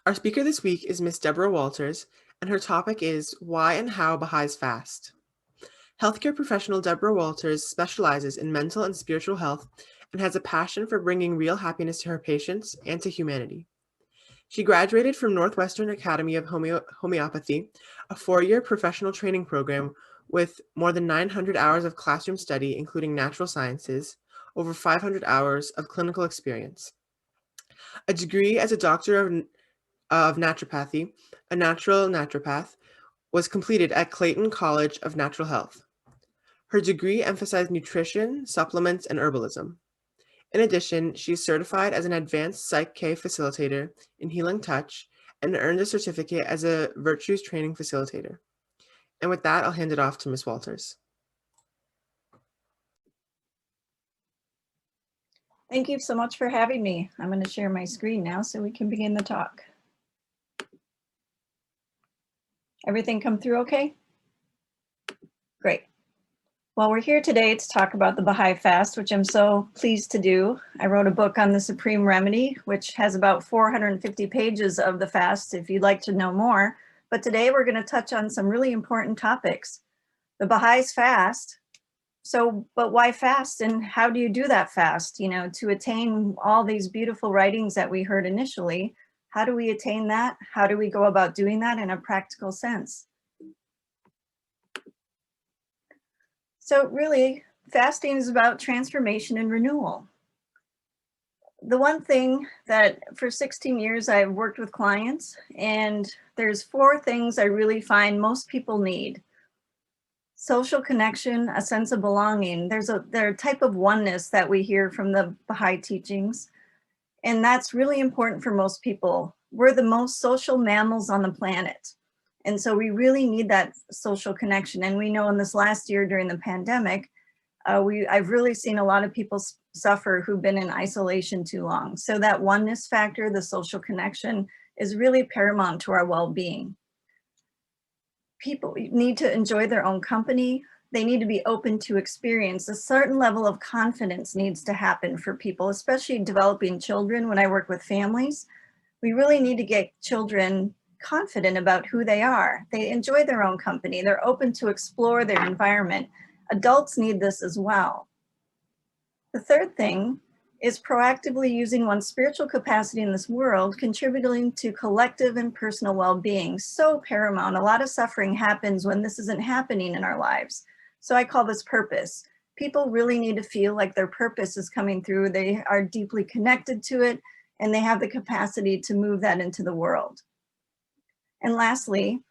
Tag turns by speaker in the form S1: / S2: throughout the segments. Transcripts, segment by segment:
S1: Our speaker this week is Miss Deborah Walters, and her topic is Why and How Bahá'ís Fast. Healthcare professional Deborah Walters specializes in mental and spiritual health and has a passion for bringing real happiness to her patients and to humanity. She graduated from Northwestern Academy of Homeopathy, a 4-year professional training program with more than 900 hours of classroom study, including natural sciences, over 500 hours of clinical experience, a degree as a doctor of naturopathy, a natural naturopath, was completed at Clayton College of Natural Health. Her degree emphasized nutrition, supplements, and herbalism. In addition, she is certified as an advanced Psych K facilitator in Healing Touch and earned a certificate as a Virtues Training Facilitator. And with that, I'll hand it off to Ms. Walters.
S2: Thank you so much for having me. I'm going to share my screen now so we can begin the talk. Everything come through okay? Great. Well, we're here today to talk about the Bahá'í Fast, which I'm so pleased to do. I wrote a book on the Supreme Remedy, which has about 450 pages of the fast if you'd like to know more. But today we're going to touch on some really important topics. The Bahá'ís Fast. But why fast, and how do you do that fast? You know, to attain all these beautiful writings that we heard initially, how do we attain that? How do we go about doing that in a practical sense? So really, fasting is about transformation and renewal. The one thing that for 16 years I've worked with clients, and there's 4 things I really find most people need. Social connection, a sense of belonging. There's a type of oneness that we hear from the Baha'i teachings, and that's really important for most people. We're the most social mammals on the planet, and so we really need that social connection. And we know in this last year during the pandemic, I've really seen a lot of people suffer who've been in isolation too long. So that oneness factor, the social connection, is really paramount to our well-being. People need to enjoy their own company. They need to be open to experience. A certain level of confidence needs to happen for people, especially developing children. When I work with families, we really need to get children confident about who they are. They enjoy their own company. They're open to explore their environment. Adults need this as well. The third thing is proactively using one's spiritual capacity in this world, contributing to collective and personal well-being. So paramount. A lot of suffering happens when this isn't happening in our lives. So I call this purpose. People really need to feel like their purpose is coming through. They are deeply connected to it, and they have the capacity to move that into the world. And lastly,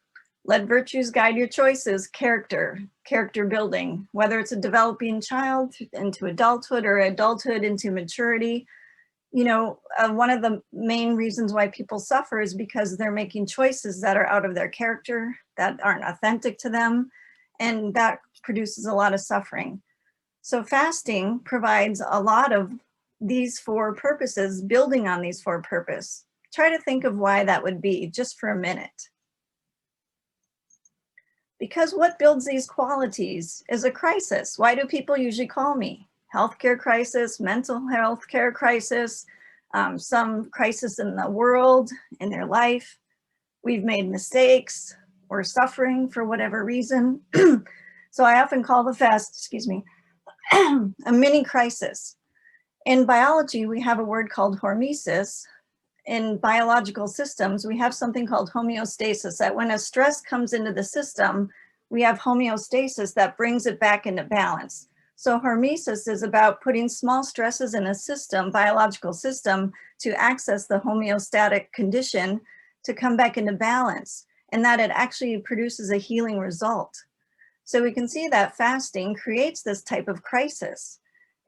S2: let virtues guide your choices. Character building, whether it's a developing child into adulthood or adulthood into maturity. You know, one of the main reasons why people suffer is because they're making choices that are out of their character, that aren't authentic to them, and that produces a lot of suffering. So fasting provides a lot of these 4 purposes, building on these 4 purposes. Try to think of why that would be just for a minute. Because what builds these qualities is a crisis. Why do people usually call me? Healthcare crisis, mental health care crisis, some crisis in the world, in their life. We've made mistakes, we're suffering for whatever reason. So I often call the fast, a mini crisis. In biology, we have a word called hormesis. In biological systems, we have something called homeostasis, that when a stress comes into the system, we have homeostasis that brings it back into balance. So hormesis is about putting small stresses in a system, biological system, to access the homeostatic condition to come back into balance, and that it actually produces a healing result. So we can see that fasting creates this type of crisis,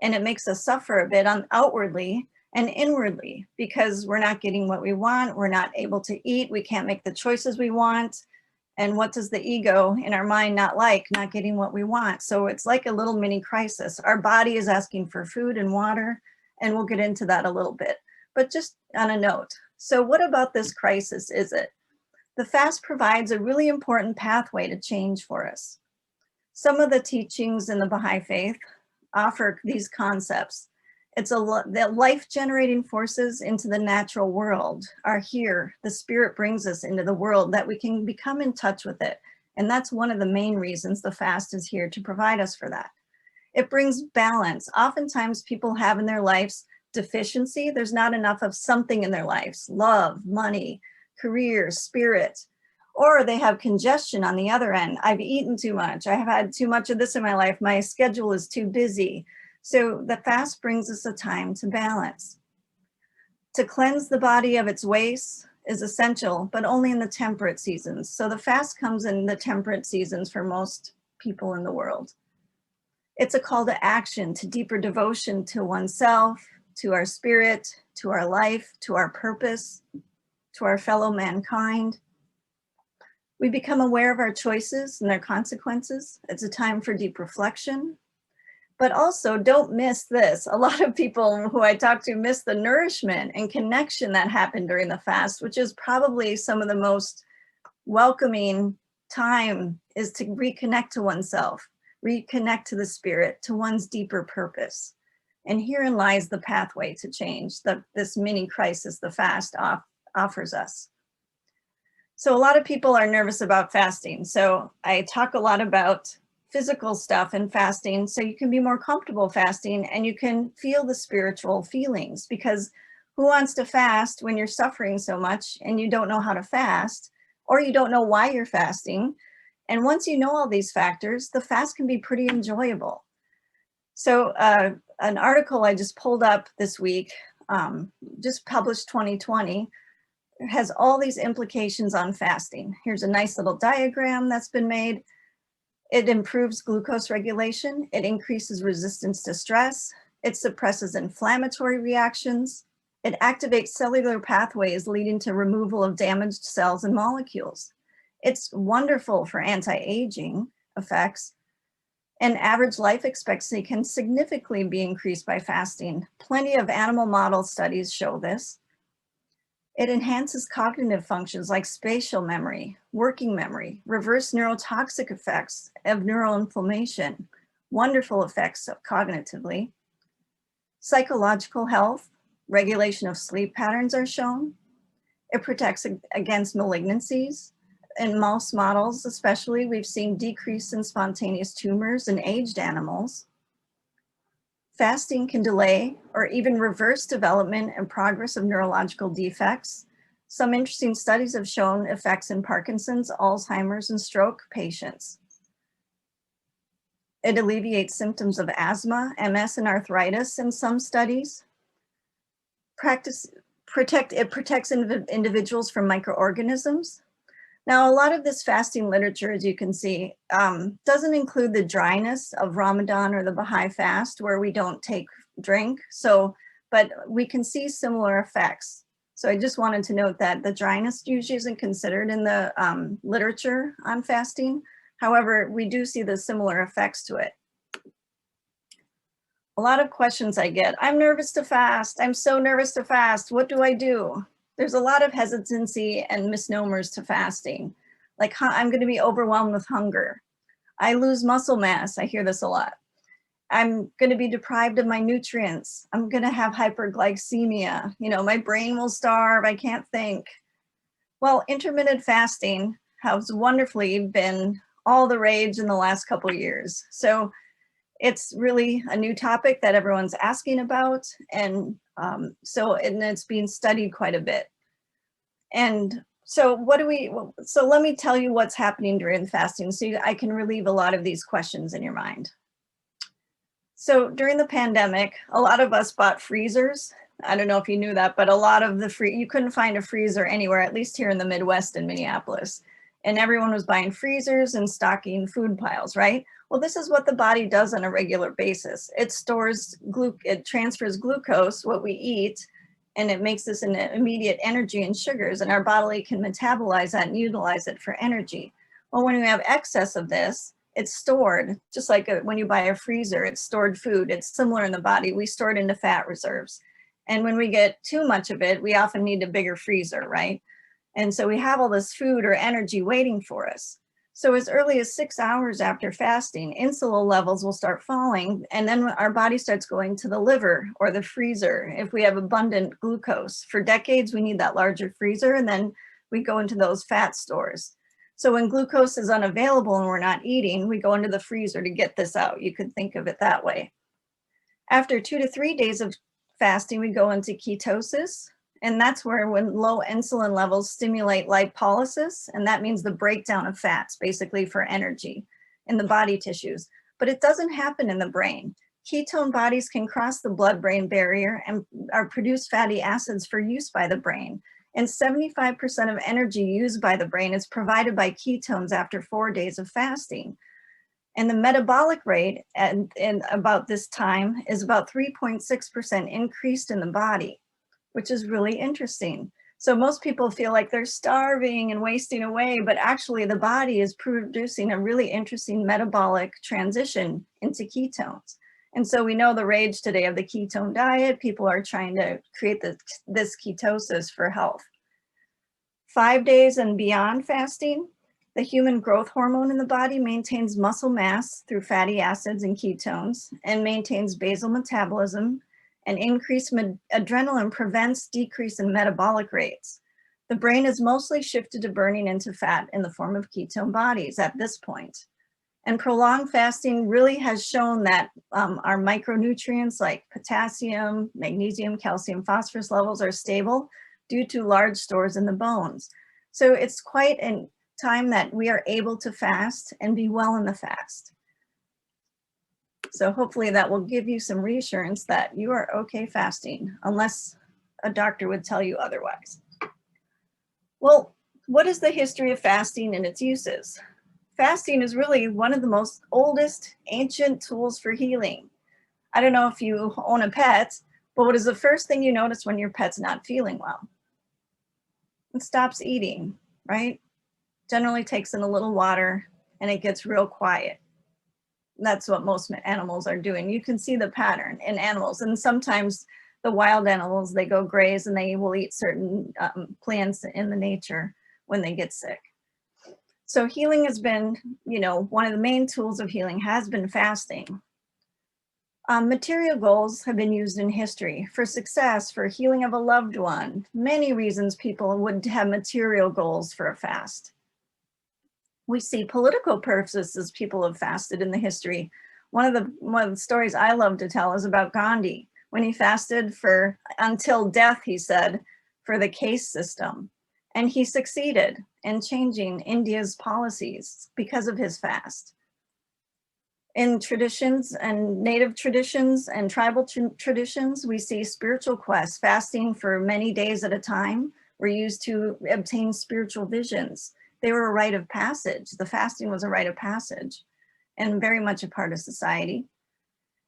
S2: and it makes us suffer a bit outwardly and inwardly, because we're not getting what we want, we're not able to eat, we can't make the choices we want. And what does the ego in our mind not like? Not getting what we want. So it's like a little mini crisis. Our body is asking for food and water, and we'll get into that a little bit. But just on a note, so what about this crisis is it? The fast provides a really important pathway to change for us. Some of the teachings in the Baha'i faith offer these concepts. The life-generating forces into the natural world are here. The spirit brings us into the world that we can become in touch with it. And that's one of the main reasons the fast is here, to provide us for that. It brings balance. Oftentimes people have in their lives deficiency. There's not enough of something in their lives: love, money, career, spirit, or they have congestion on the other end. I've eaten too much. I have had too much of this in my life. My schedule is too busy. So the fast brings us a time to balance. To cleanse the body of its waste is essential, but only in the temperate seasons. So the fast comes in the temperate seasons for most people in the world. It's a call to action, to deeper devotion to oneself, to our spirit, to our life, to our purpose, to our fellow mankind. We become aware of our choices and their consequences. It's a time for deep reflection. But also, don't miss this. A lot of people who I talk to miss the nourishment and connection that happened during the fast, which is probably some of the most welcoming time, is to reconnect to oneself, reconnect to the spirit, to one's deeper purpose. And herein lies the pathway to change, this mini crisis the fast offers us. So a lot of people are nervous about fasting. So I talk a lot about physical stuff and fasting, so you can be more comfortable fasting and you can feel the spiritual feelings, because who wants to fast when you're suffering so much and you don't know how to fast, or you don't know why you're fasting? And once you know all these factors, the fast can be pretty enjoyable. So an article I just pulled up this week, just published 2020, has all these implications on fasting. Here's a nice little diagram that's been made. It improves glucose regulation. It increases resistance to stress. It suppresses inflammatory reactions. It activates cellular pathways leading to removal of damaged cells and molecules. It's wonderful for anti-aging effects. And average life expectancy can significantly be increased by fasting. Plenty of animal model studies show this. It enhances cognitive functions like spatial memory, working memory, reverse neurotoxic effects of neuroinflammation, wonderful effects of cognitively. Psychological health, regulation of sleep patterns are shown. It protects against malignancies. In mouse models especially, we've seen decrease in spontaneous tumors in aged animals. Fasting can delay or even reverse development and progress of neurological defects. Some interesting studies have shown effects in Parkinson's, Alzheimer's, and stroke patients. It alleviates symptoms of asthma, MS, and arthritis in some studies. It protects individuals from microorganisms. Now, a lot of this fasting literature, as you can see, doesn't include the dryness of Ramadan or the Baha'i fast, where we don't drink. But we can see similar effects. So I just wanted to note that the dryness usually isn't considered in the literature on fasting. However, we do see the similar effects to it. A lot of questions I get: I'm nervous to fast. I'm so nervous to fast. What do I do? There's a lot of hesitancy and misnomers to fasting. Like, I'm going to be overwhelmed with hunger. I lose muscle mass. I hear this a lot. I'm going to be deprived of my nutrients. I'm going to have hyperglycemia. My brain will starve. I can't think. Well, intermittent fasting has wonderfully been all the rage in the last couple of years. So it's really a new topic that everyone's asking about. And it's being studied quite a bit. And so let me tell you what's happening during fasting so I can relieve a lot of these questions in your mind. So during the pandemic, a lot of us bought freezers. I don't know if you knew that, but a lot of you couldn't find a freezer anywhere, at least here in the Midwest in Minneapolis. And everyone was buying freezers and stocking food piles, right? Well, this is what the body does on a regular basis. It transfers glucose, what we eat, and it makes this an immediate energy and sugars, and our body can metabolize that and utilize it for energy. Well, when we have excess of this, it's stored, just like when you buy a freezer, it's stored food. It's similar in the body. We store it into fat reserves. And when we get too much of it, we often need a bigger freezer, right? And so we have all this food or energy waiting for us. So as early as 6 hours after fasting, insulin levels will start falling, and then our body starts going to the liver or the freezer if we have abundant glucose. For decades, we need that larger freezer, and then we go into those fat stores. So when glucose is unavailable and we're not eating, we go into the freezer to get this out. You could think of it that way. After 2 to 3 days of fasting, we go into ketosis. And that's where when low insulin levels stimulate lipolysis, and that means the breakdown of fats, basically for energy in the body tissues. But it doesn't happen in the brain. Ketone bodies can cross the blood-brain barrier and are produce fatty acids for use by the brain. And 75% of energy used by the brain is provided by ketones after 4 days of fasting. And the metabolic rate at about this time is about 3.6% increased in the body, which is really interesting. So most people feel like they're starving and wasting away, but actually the body is producing a really interesting metabolic transition into ketones. And so we know the rage today of the ketone diet. People are trying to create this ketosis for health. 5 days and beyond fasting, the human growth hormone in the body maintains muscle mass through fatty acids and ketones and maintains basal metabolism, and increased adrenaline prevents decrease in metabolic rates. The brain is mostly shifted to burning into fat in the form of ketone bodies at this point. And prolonged fasting really has shown that our micronutrients like potassium, magnesium, calcium, phosphorus levels are stable due to large stores in the bones. So it's quite a time that we are able to fast and be well in the fast. So hopefully that will give you some reassurance that you are okay fasting, unless a doctor would tell you otherwise. Well, what is the history of fasting and its uses? Fasting is really one of the most oldest ancient tools for healing. I don't know if you own a pet, but what is the first thing you notice when your pet's not feeling well? It stops eating, right? Generally takes in a little water and it gets real quiet. That's what most animals are doing. You can see the pattern in animals, and sometimes the wild animals, they go graze and they will eat certain plants in the nature when they get sick. So healing has been, one of the main tools of healing has been fasting. Material goals have been used in history for success, for healing of a loved one. Many reasons people would have material goals for a fast. We see political purposes people have fasted in the history. One of the stories I love to tell is about Gandhi, when he fasted for until death, he said, for the caste system. And he succeeded in changing India's policies because of his fast. In traditions and native traditions and tribal traditions, we see spiritual quests. Fasting for many days at a time were used to obtain spiritual visions. They were a rite of passage. The fasting was a rite of passage and very much a part of society.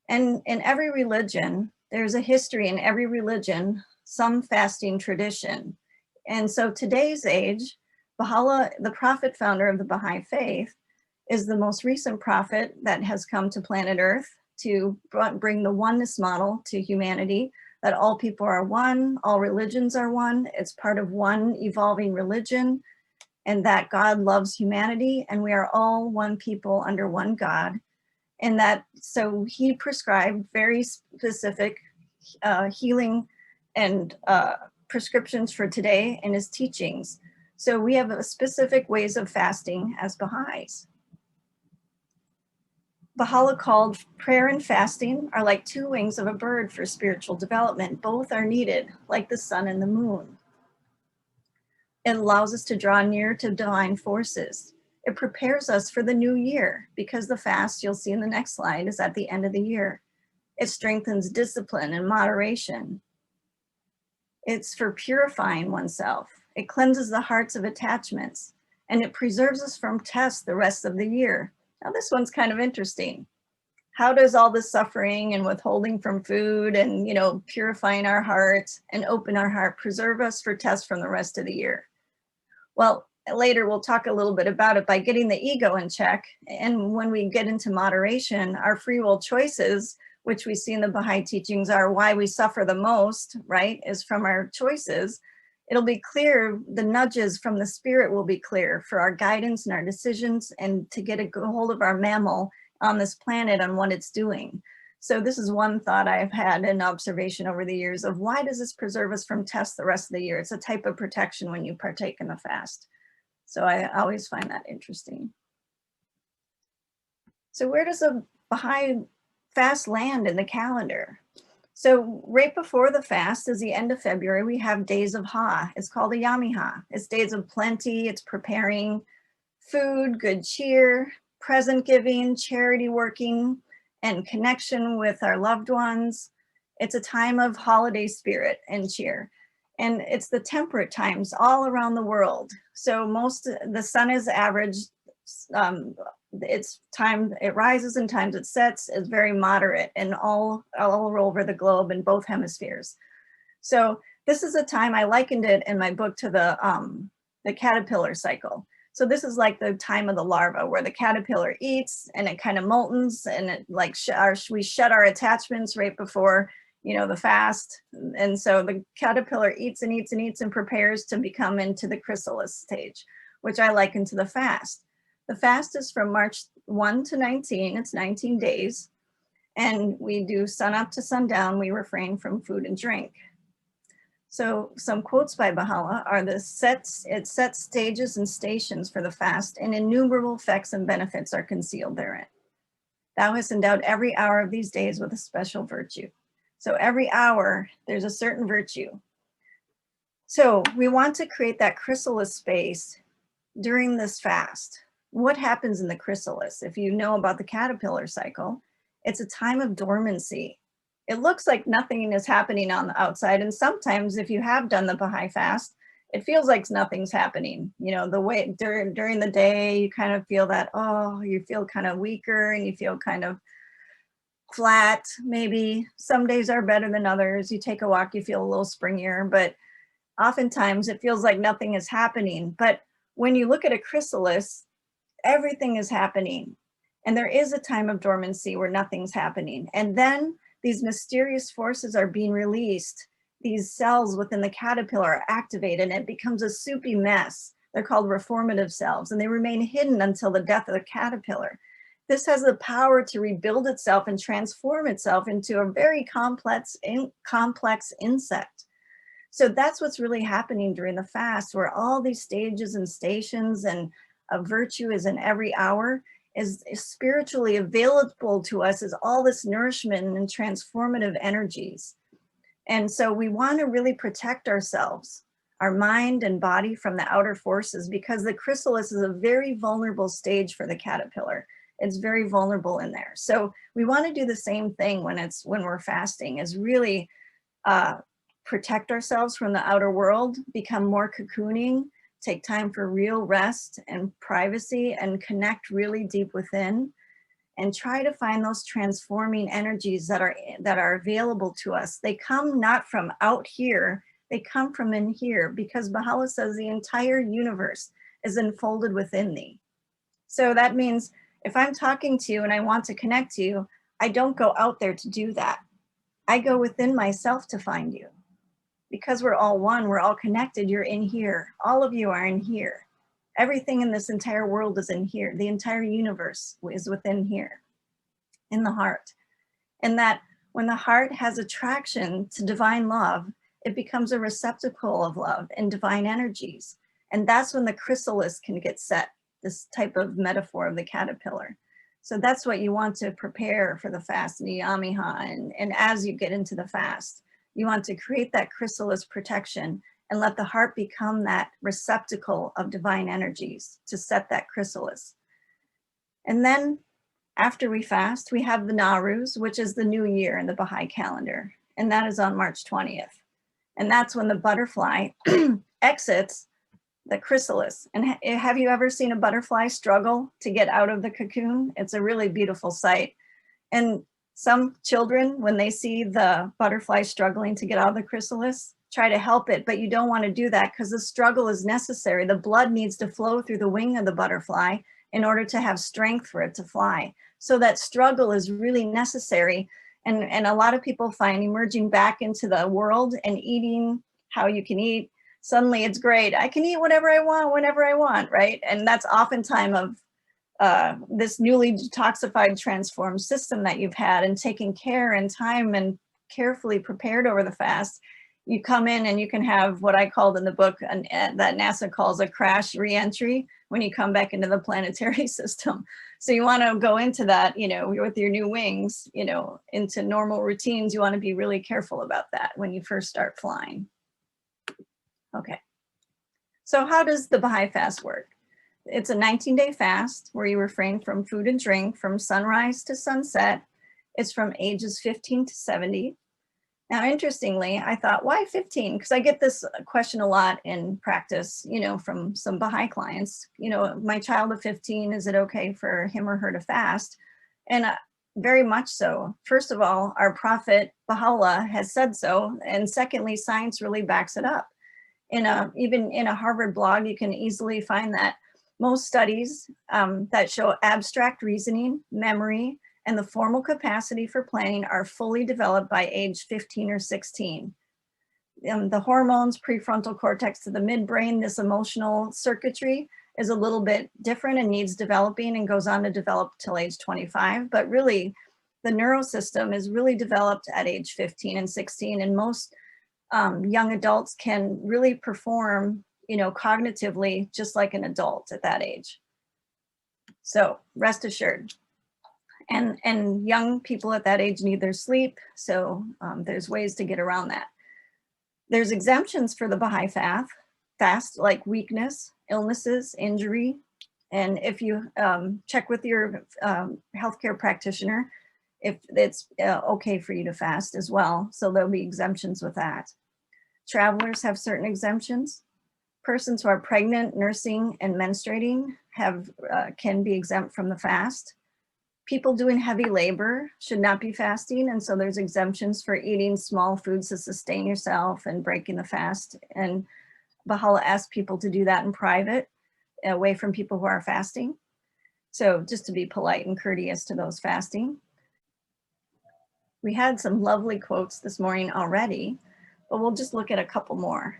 S2: And in every religion, there's a history in every religion, some fasting tradition. And so today's age, Baha'u'llah, the prophet founder of the Baha'i Faith, is the most recent prophet that has come to planet Earth to bring the oneness model to humanity, that all people are one, all religions are one, it's part of one evolving religion, and that God loves humanity, and we are all one people under one God. And that, so he prescribed very specific healing and prescriptions for today in his teachings. So we have specific ways of fasting as Baha'is. Baha'u'llah called prayer and fasting are like two wings of a bird for spiritual development. Both are needed, like the sun and the moon. It allows us to draw near to divine forces. It prepares us for the new year, because the fast, you'll see in the next slide, is at the end of the year. It strengthens discipline and moderation. It's for purifying oneself. It cleanses the hearts of attachments, and it preserves us from tests the rest of the year. Now this one's kind of interesting. How does all this suffering and withholding from food and, purifying our hearts and open our heart preserve us for tests from the rest of the year? Well, later we'll talk a little bit about it by getting the ego in check. And when we get into moderation, our free will choices, which we see in the Baha'i teachings, are why we suffer the most, right, is from our choices. It'll be clear, the nudges from the spirit will be clear for our guidance and our decisions, and to get a hold of our mammal on this planet on what it's doing. So this is one thought I've had an observation over the years of, why does this preserve us from tests the rest of the year? It's a type of protection when you partake in the fast. So I always find that interesting. So where does a Baha'i fast land in the calendar? So right before the fast is the end of February, we have days of Ha. It's called a Yami Ha. It's days of plenty. It's preparing food, good cheer, present giving, charity working, and connection with our loved ones. It's a time of holiday spirit and cheer. And it's the temperate times all around the world. So the sun is average. It's time it rises and times it sets is very moderate, and all over the globe in both hemispheres. So this is a time, I likened it in my book to the caterpillar cycle. So this is like the time of the larva, where the caterpillar eats and it kind of moltens, and it like we shut our attachments right before, the fast. And so the caterpillar eats and eats and eats and prepares to become into the chrysalis stage, which I liken to the fast. The fast is from March 1 to 19. It's 19 days. And we do sun up to sundown. We refrain from food and drink. So some quotes by Baha'u'llah are it sets stages and stations for the fast, and innumerable effects and benefits are concealed therein. Thou hast endowed every hour of these days with a special virtue. So every hour, there's a certain virtue. So we want to create that chrysalis space during this fast. What happens in the chrysalis? If you know about the caterpillar cycle, it's a time of dormancy. It looks like nothing is happening on the outside. And sometimes if you have done the Baha'i fast, it feels like nothing's happening. The way during the day, you kind of feel that, you feel kind of weaker and you feel kind of flat. Maybe some days are better than others. You take a walk, you feel a little springier, but oftentimes it feels like nothing is happening. But when you look at a chrysalis, everything is happening. And there is a time of dormancy where nothing's happening. And then these mysterious forces are being released. These cells within the caterpillar are activated, and it becomes a soupy mess. They're called reformative cells, and they remain hidden until the death of the caterpillar. This has the power to rebuild itself and transform itself into a very complex insect. So that's what's really happening during the fast, where all these stages and stations and a virtue is in every hour, is spiritually available to us as all this nourishment and transformative energies. And so we want to really protect ourselves, our mind and body, from the outer forces, because the chrysalis is a very vulnerable stage for the caterpillar. It's very vulnerable in there. So we want to do the same thing when we're fasting, is really protect ourselves from the outer world, become more cocooning, take time for real rest and privacy, and connect really deep within, and try to find those transforming energies that are available to us. They come not from out here, they come from in here, because Baha'u'llah says the entire universe is enfolded within thee. So that means if I'm talking to you and I want to connect to you, I don't go out there to do that. I go within myself to find you. Because we're all one, we're all connected, you're in here. All of you are in here. Everything in this entire world is in here. The entire universe is within here, in the heart. And that when the heart has attraction to divine love, it becomes a receptacle of love and divine energies. And that's when the chrysalis can get set, this type of metaphor of the caterpillar. So that's what you want to prepare for the fast, Niyamiha. And as you get into the fast, you want to create that chrysalis protection and let the heart become that receptacle of divine energies to set that chrysalis. And then after we fast, we have the Nowruz, which is the new year in the Baha'i calendar. And that is on March 20th. And that's when the butterfly exits the chrysalis. And have you ever seen a butterfly struggle to get out of the cocoon? It's a really beautiful sight. And some children, when they see the butterfly struggling to get out of the chrysalis, try to help it, but you don't want to do that because the struggle is necessary. The blood needs to flow through the wing of the butterfly in order to have strength for it to fly. So that struggle is really necessary. And a lot of people find emerging back into the world and eating how you can eat suddenly it's great. I can eat whatever I want, whenever I want, right? And that's oftentimes of this newly detoxified, transformed system that you've had and taken care and time and carefully prepared over the fast. You come in and you can have what I called in the book that NASA calls a crash reentry when you come back into the planetary system. So you want to go into that, you know, with your new wings, you know, into normal routines. You want to be really careful about that when you first start flying. Okay. So how does the Baha'i fast work? It's a 19-day fast where you refrain from food and drink from sunrise to sunset. It's from ages 15 to 70. Now, interestingly, I thought, why 15? Because I get this question a lot in practice, you know, from some Baha'i clients. You know, my child of 15, is it okay for him or her to fast? And very much so. First of all, our prophet Baha'u'llah has said so. And secondly, science really backs it up. Even in a Harvard blog, you can easily find that most studies that show abstract reasoning, memory, and the formal capacity for planning are fully developed by age 15 or 16. The hormones, prefrontal cortex to the midbrain, this emotional circuitry is a little bit different and needs developing and goes on to develop till age 25. But really, the neural system is really developed at age 15 and 16, and most young adults can really perform, you know, cognitively just like an adult at that age. So rest assured. And young people at that age need their sleep, so there's ways to get around that. There's exemptions for the Baha'i fast, like weakness, illnesses, injury, and if you check with your healthcare practitioner, if it's okay for you to fast as well, so there'll be exemptions with that. Travelers have certain exemptions. Persons who are pregnant, nursing, and menstruating can be exempt from the fast. People doing heavy labor should not be fasting, and so there's exemptions for eating small foods to sustain yourself and breaking the fast. And Baha'u'llah asks people to do that in private, away from people who are fasting. So just to be polite and courteous to those fasting. We had some lovely quotes this morning already, but we'll just look at a couple more.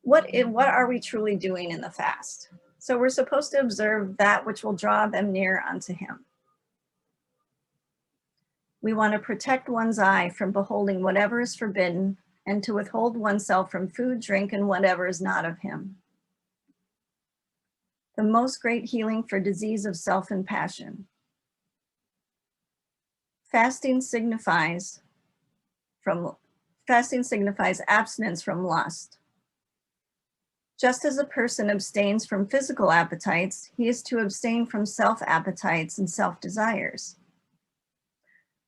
S2: What are we truly doing in the fast? So we're supposed to observe that which will draw them near unto him. We want to protect one's eye from beholding whatever is forbidden and to withhold oneself from food, drink, and whatever is not of him. The most great healing for disease of self and passion. Fasting signifies abstinence from lust. Just as a person abstains from physical appetites, he is to abstain from self-appetites and self-desires.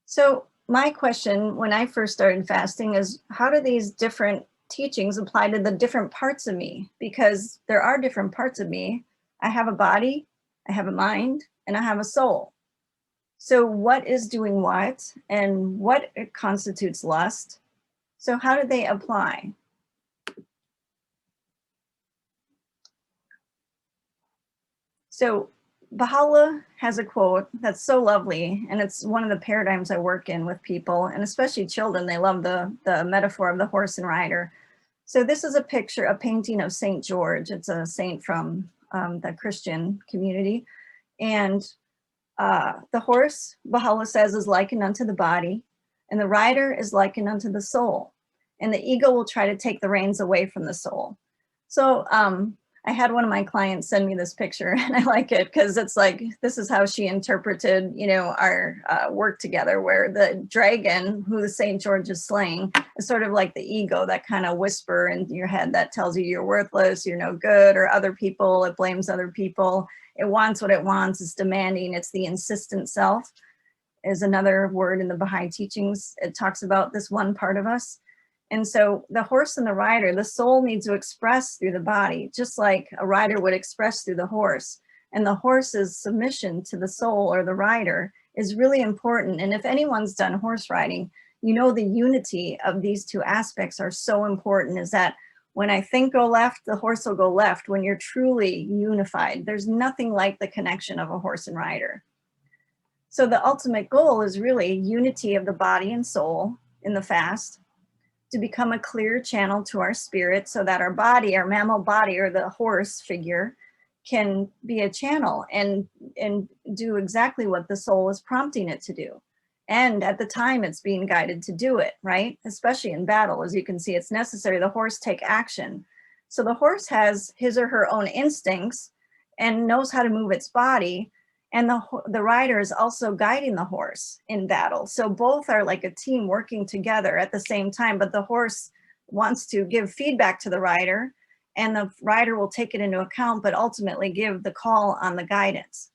S2: So my question when I first started fasting is, how do these different teachings apply to the different parts of me? Because there are different parts of me. I have a body, I have a mind, and I have a soul. So what is doing what, and what constitutes lust? So how do they apply? So Baha'u'llah has a quote that's so lovely, and it's one of the paradigms I work in with people, and especially children. They love the metaphor of the horse and rider. So this is a painting of St. George. It's a saint from the Christian community. And the horse, Baha'u'llah says, is likened unto the body, and the rider is likened unto the soul. And the ego will try to take the reins away from the soul. So I had one of my clients send me this picture, and I like it because it's like, this is how she interpreted, you know, our work together, where the dragon, who the St. George is slaying, is sort of like the ego, that kind of whisper in your head that tells you you're worthless, you're no good, or other people, it blames other people. It wants what it wants, it's demanding, it's the insistent self, is another word in the Baha'i teachings. It talks about this one part of us. And so the horse and the rider, the soul needs to express through the body, just like a rider would express through the horse. And the horse's submission to the soul or the rider is really important. And if anyone's done horse riding, you know the unity of these two aspects are so important, is that when I think go left, the horse will go left. When you're truly unified, there's nothing like the connection of a horse and rider. So the ultimate goal is really unity of the body and soul in the fast. to become a clear channel to our spirit so that our body, our mammal body, or the horse figure, can be a channel and do exactly what the soul is prompting it to do. And at the time it's being guided to do it, right? Especially in battle, as you can see, it's necessary the horse take action. So the horse has his or her own instincts and knows how to move its body, and the rider is also guiding the horse in battle. So both are like a team working together at the same time, but the horse wants to give feedback to the rider, and the rider will take it into account, but ultimately give the call on the guidance.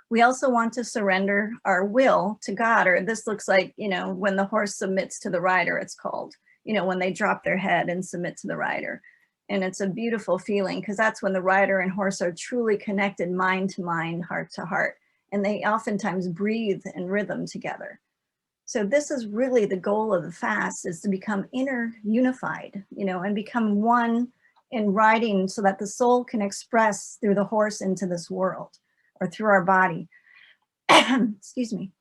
S2: We also want to surrender our will to God, or this looks like, you know, when the horse submits to the rider, it's called, you know, when they drop their head and submit to the rider. And it's a beautiful feeling, because that's when the rider and horse are truly connected, mind to mind, heart to heart. And they oftentimes breathe in rhythm together. So this is really the goal of the fast, is to become inner unified, you know, and become one in riding, so that the soul can express through the horse into this world, or through our body. Excuse me.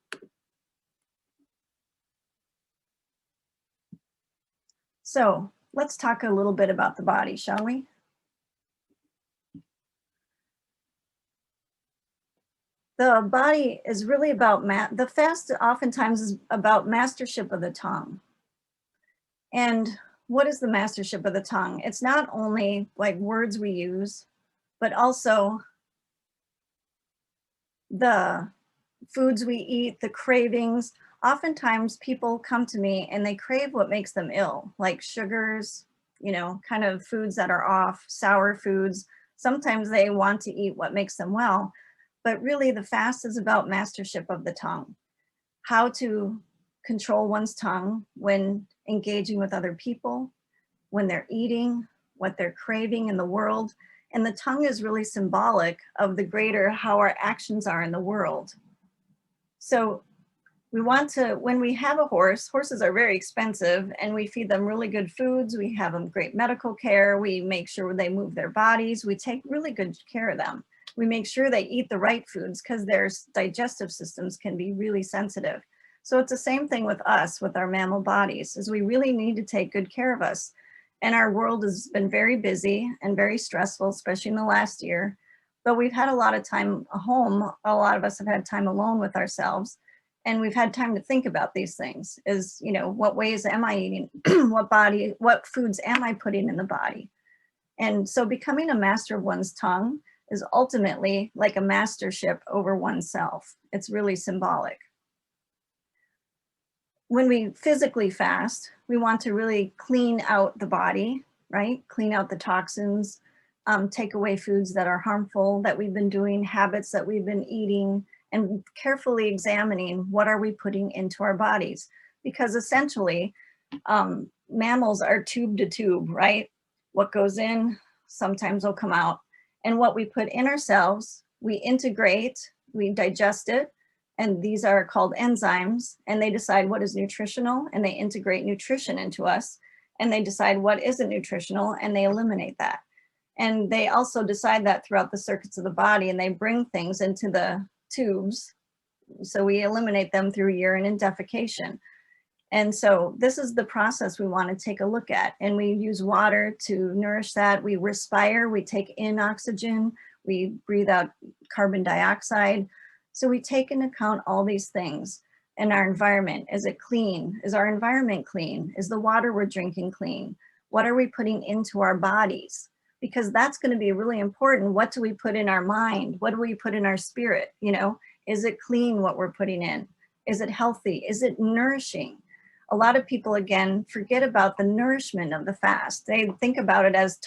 S2: So let's talk a little bit about the body, shall we? The body is really about, the fast oftentimes is about mastership of the tongue. And what is the mastership of the tongue? It's not only like words we use, but also the foods we eat, the cravings. Oftentimes people come to me and they crave what makes them ill, like sugars, you know, kind of foods that are off, sour foods. Sometimes they want to eat what makes them well, but really the fast is about mastership of the tongue, how to control one's tongue when engaging with other people, when they're eating, what they're craving in the world. And the tongue is really symbolic of the greater, how our actions are in the world. So we want to, when we have a horse, horses are very expensive, and we feed them really good foods. We have them great medical care. We make sure they move their bodies. We take really good care of them. We make sure they eat the right foods, because their digestive systems can be really sensitive. So it's the same thing with us, with our mammal bodies, is we really need to take good care of us. And our world has been very busy and very stressful, especially in the last year. But we've had a lot of time at home. A lot of us have had time alone with ourselves. And we've had time to think about these things, is, you know, what ways am I eating? What foods am I putting in the body? And so becoming a master of one's tongue is ultimately like a mastership over oneself. It's really symbolic. When we physically fast, we want to really clean out the body, right? Clean out the toxins, take away foods that are harmful that we've been doing, habits that we've been eating, and carefully examining what are we putting into our bodies. Because essentially, mammals are tube to tube, right? What goes in sometimes will come out. And what we put in ourselves, we integrate, we digest it, and these are called enzymes, and they decide what is nutritional, and they integrate nutrition into us, and they decide what isn't nutritional, and they eliminate that. And they also decide that throughout the circuits of the body, and they bring things into the tubes. So we eliminate them through urine and defecation. And so this is the process we want to take a look at. And we use water to nourish that. We respire, we take in oxygen, we breathe out carbon dioxide. So we take into account all these things in our environment. Is it clean? Is our environment clean? Is the water we're drinking clean? What are we putting into our bodies? Because that's going to be really important. What do we put in our mind? What do we put in our spirit? You know, is it clean what we're putting in? Is it healthy? Is it nourishing? A lot of people, again, forget about the nourishment of the fast. They think about it as,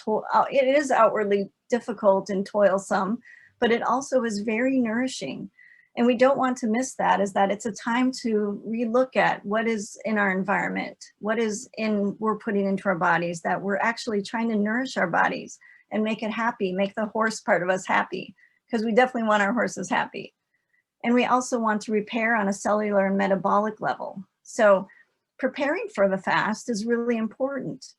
S2: it is outwardly difficult and toilsome, but it also is very nourishing. And we don't want to miss that, is that it's a time to relook at what is in our environment, what is we're putting into our bodies, that we're actually trying to nourish our bodies and make it happy, make the horse part of us happy, because we definitely want our horses happy. And we also want to repair on a cellular and metabolic level. So preparing for the fast is really important.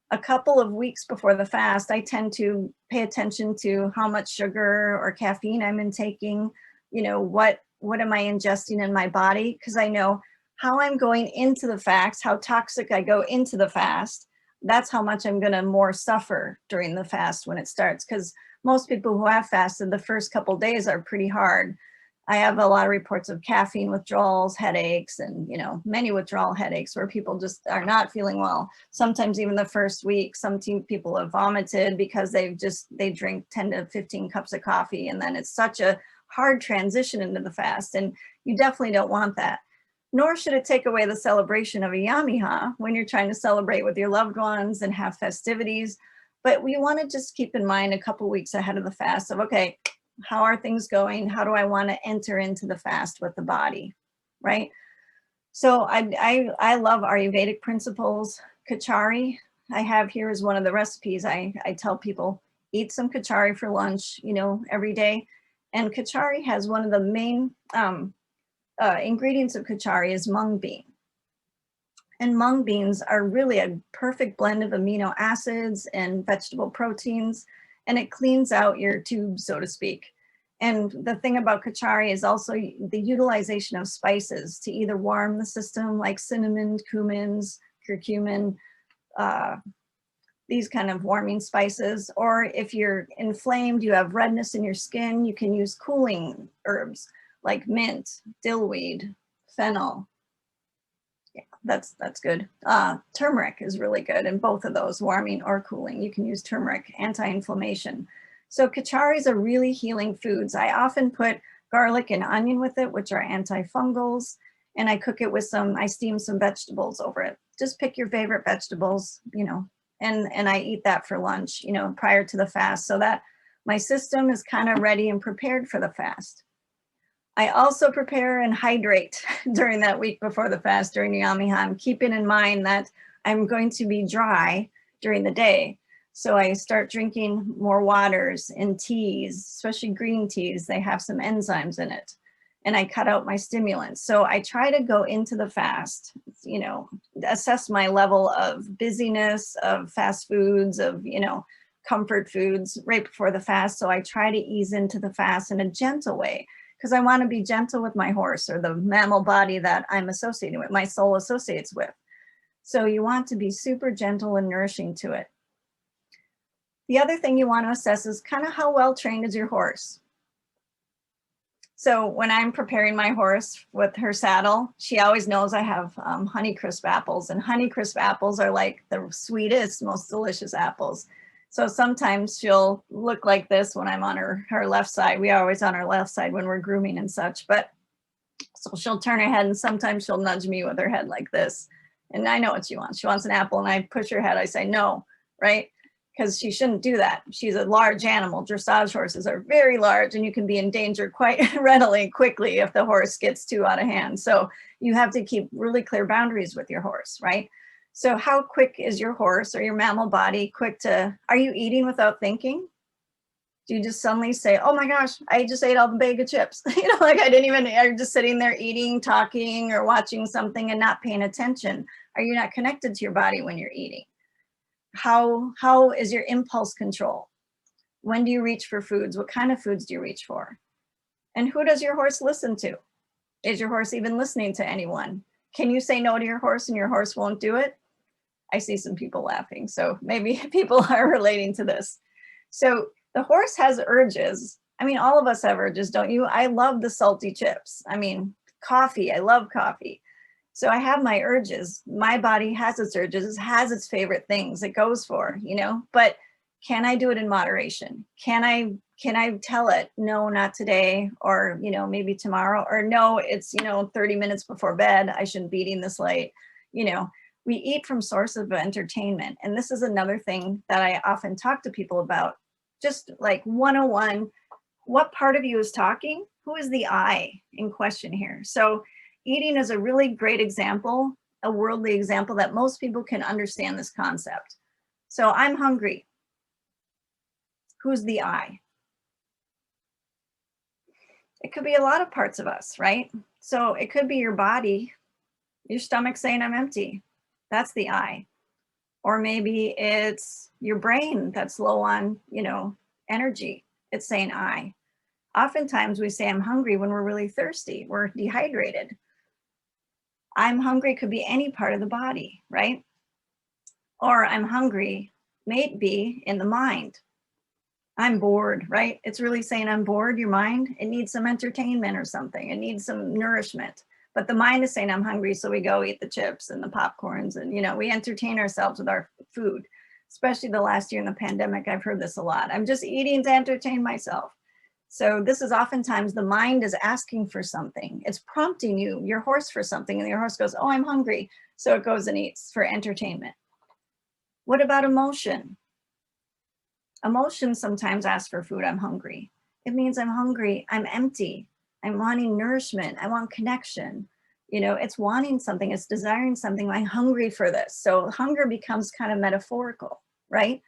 S2: A couple of weeks before the fast, I tend to pay attention to how much sugar or caffeine I'm intaking. You know, what am I ingesting in my body? Because I know how I'm going into the fast, how toxic I go into the fast, that's how much I'm going to more suffer during the fast when it starts. Because most people who have fasted, the first couple days are pretty hard. I have a lot of reports of caffeine withdrawals, headaches, and many withdrawal headaches where people just are not feeling well. Sometimes even the first week, some people have vomited because they drink 10 to 15 cups of coffee, and then it's such a hard transition into the fast, and you definitely don't want that. Nor should it take away the celebration of a Yamiha when you're trying to celebrate with your loved ones and have festivities. But we want to just keep in mind a couple weeks ahead of the fast of, okay, how are things going? How do I want to enter into the fast with the body, right? So I love Ayurvedic principles. Kachari I have here is one of the recipes. I tell people, eat some kachari for lunch, every day. And kachari has one of the main ingredients of kachari is mung bean. And mung beans are really a perfect blend of amino acids and vegetable proteins, and it cleans out your tubes, so to speak. And the thing about kachari is also the utilization of spices to either warm the system, like cinnamon, cumins, curcumin, these kind of warming spices. Or if you're inflamed, you have redness in your skin, you can use cooling herbs like mint, dillweed, fennel. Yeah, that's good. Turmeric is really good, and both of those, warming or cooling. You can use turmeric, anti-inflammation. So kacharis are really healing foods. I often put garlic and onion with it, which are antifungals, and I cook it with I steam some vegetables over it. Just pick your favorite vegetables, and I eat that for lunch, prior to the fast, so that my system is kind of ready and prepared for the fast. I also prepare and hydrate during that week before the fast, during Yamiha, keeping in mind that I'm going to be dry during the day. So I start drinking more waters and teas, especially green teas. They have some enzymes in it. And I cut out my stimulants. So I try to go into the fast, assess my level of busyness, of fast foods, of, comfort foods right before the fast. So I try to ease into the fast in a gentle way, because I want to be gentle with my horse, or the mammal body that I'm associating with, my soul associates with. So you want to be super gentle and nourishing to it. The other thing you want to assess is kind of how well trained is your horse. So when I'm preparing my horse with her saddle, she always knows I have Honeycrisp apples, and Honeycrisp apples are like the sweetest, most delicious apples. So sometimes she'll look like this when I'm on her left side. We are always on her left side when we're grooming and such, but so she'll turn her head, and sometimes she'll nudge me with her head like this. And I know what she wants. She wants an apple, and I push her head. I say, no, right? Because she shouldn't do that. She's a large animal. Dressage horses are very large, and you can be in danger quite readily, quickly, if the horse gets too out of hand. So you have to keep really clear boundaries with your horse, right? So how quick is your horse or your mammal body are you eating without thinking? Do you just suddenly say, oh my gosh, I just ate all the bag of chips? Like you're just sitting there eating, talking, or watching something and not paying attention. Are you not connected to your body when you're eating? How is your impulse control? When do you reach for foods? What kind of foods do you reach for? And who does your horse listen to? Is your horse even listening to anyone? Can you say no to your horse and your horse won't do it? I see some people laughing, so maybe people are relating to this. So the horse has urges. I mean, all of us have urges, don't you? I love the salty chips. I mean, coffee, I love coffee. So I have my urges. My body has its urges, has its favorite things it goes for, but can I do it in moderation? Can I tell it, no, not today, or, maybe tomorrow, or no, it's, 30 minutes before bed, I shouldn't be eating this late. We eat from sources of entertainment. And this is another thing that I often talk to people about, just like 101, what part of you is talking? Who is the I in question here? So eating is a really great example, a worldly example that most people can understand this concept. So I'm hungry. Who's the I? It could be a lot of parts of us, right? So it could be your body, your stomach saying I'm empty. That's the I. Or maybe it's your brain that's low on, energy. It's saying I. Oftentimes we say I'm hungry when we're really thirsty, we're dehydrated. I'm hungry could be any part of the body, right? Or I'm hungry may be in the mind. I'm bored, right? It's really saying I'm bored, your mind. It needs some entertainment or something. It needs some nourishment. But the mind is saying I'm hungry, so we go eat the chips and the popcorns, and we entertain ourselves with our food. Especially the last year in the pandemic, I've heard this a lot. I'm just eating to entertain myself. So this is oftentimes the mind is asking for something. It's prompting your horse for something, and your horse goes, "Oh, I'm hungry." So it goes and eats for entertainment. What about emotion? Emotion sometimes asks for food. I'm hungry. It means I'm hungry. I'm empty. I'm wanting nourishment. I want connection. It's wanting something. It's desiring something. I'm hungry for this. So hunger becomes kind of metaphorical, right?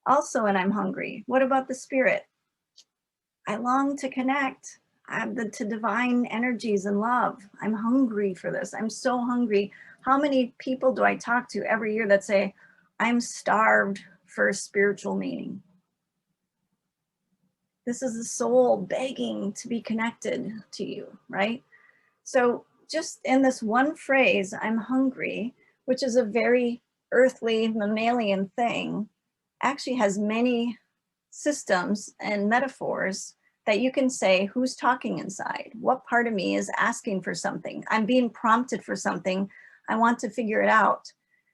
S2: Also, and I'm hungry. What about the spirit? I long to connect to divine energies and love. I'm hungry for this. I'm so hungry. How many people do I talk to every year that say, I'm starved for spiritual meaning? This is the soul begging to be connected to you, right? So just in this one phrase, I'm hungry, which is a very earthly mammalian thing, actually has many systems and metaphors that you can say, who's talking inside? What part of me is asking for something? I'm being prompted for something. I want to figure it out.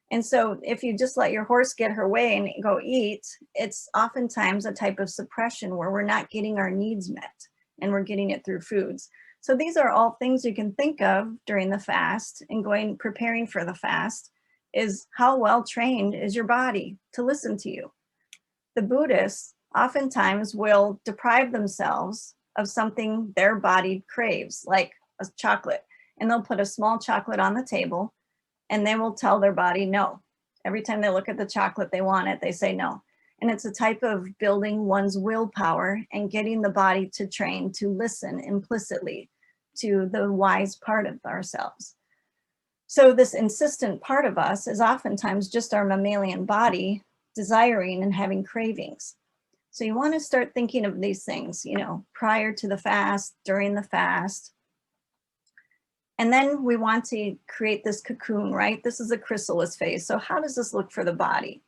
S2: And so if you just let your horse get her way and go eat, it's oftentimes a type of suppression where we're not getting our needs met and we're getting it through foods. So these are all things you can think of during the fast and preparing for the fast is how well trained is your body to listen to you. The Buddhists oftentimes will deprive themselves of something their body craves, like a chocolate, and they'll put a small chocolate on the table and they will tell their body no. Every time they look at the chocolate, they want it, they say no. And it's a type of building one's willpower and getting the body to train to listen implicitly to the wise part of ourselves. So this insistent part of us is oftentimes just our mammalian body desiring and having cravings. So you want to start thinking of these things, prior to the fast, during the fast. And then we want to create this cocoon, right? This is a chrysalis phase. So how does this look for the body?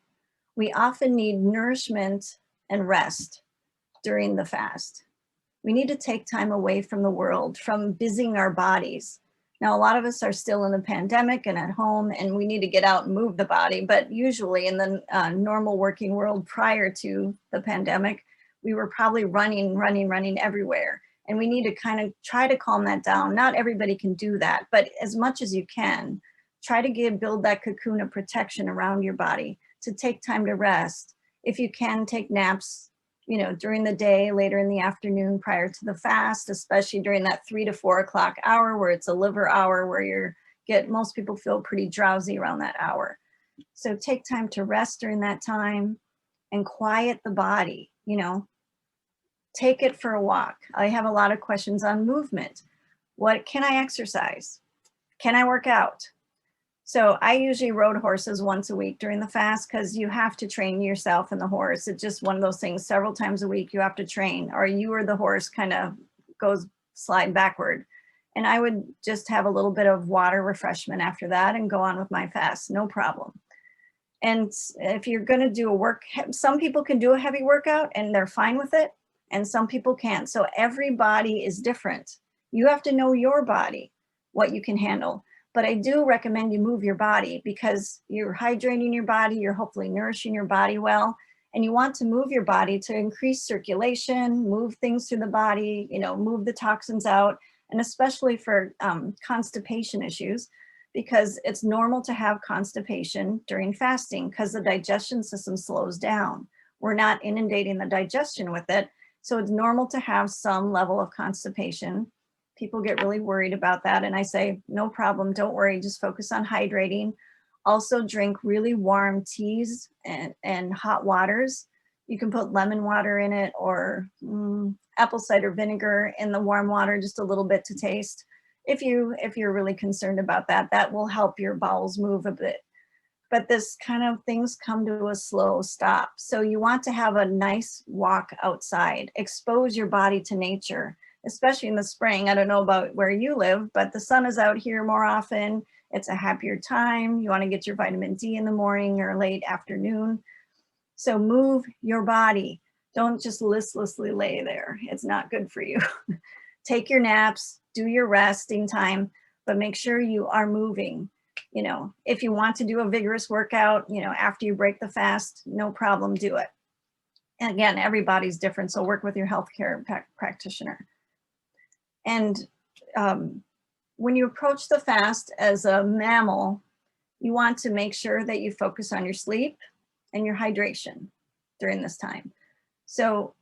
S2: We often need nourishment and rest during the fast. We need to take time away from the world, from busying our bodies. Now, a lot of us are still in the pandemic and at home, and we need to get out and move the body. But usually in the normal working world prior to the pandemic, we were probably running everywhere. And we need to kind of try to calm that down. Not everybody can do that, but as much as you can, try to build that cocoon of protection around your body, to take time to rest. If you can, take naps, during the day, later in the afternoon prior to the fast, especially during that 3 to 4 o'clock hour where it's a liver hour where most people feel pretty drowsy around that hour. So take time to rest during that time and quiet the body, take it for a walk. I have a lot of questions on movement. What can I exercise? Can I work out? So I usually rode horses once a week during the fast because you have to train yourself and the horse. It's just one of those things, several times a week you have to train, or you or the horse kind of slide backward. And I would just have a little bit of water refreshment after that and go on with my fast, no problem. And if you're going to do some people can do a heavy workout and they're fine with it, and some people can't. So every body is different. You have to know your body, what you can handle. But I do recommend you move your body because you're hydrating your body, you're hopefully nourishing your body well, and you want to move your body to increase circulation, move things through the body, move the toxins out, and especially for constipation issues, because it's normal to have constipation during fasting because the digestion system slows down. We're not inundating the digestion with it. So it's normal to have some level of constipation. People get really worried about that. And I say, no problem, don't worry, just focus on hydrating. Also drink really warm teas and hot waters. You can put lemon water in it or apple cider vinegar in the warm water, just a little bit to taste. If you're really concerned about that, that will help your bowels move a bit. But this kind of things come to a slow stop. So you want to have a nice walk outside, expose your body to nature. especially in the spring. I don't know about where you live, but the sun is out here more often. It's a happier time. You want to get your vitamin D in the morning or late afternoon. So move your body. Don't just listlessly lay there. It's not good for you. Take your naps, do your resting time, but make sure you are moving. You know, if you want to do a vigorous workout, you know, after you break the fast, no problem, do it. And again, everybody's different, so work with your healthcare practitioner. And when you approach the fast as a mammal, you want to make sure that you focus on your sleep and your hydration during this time. So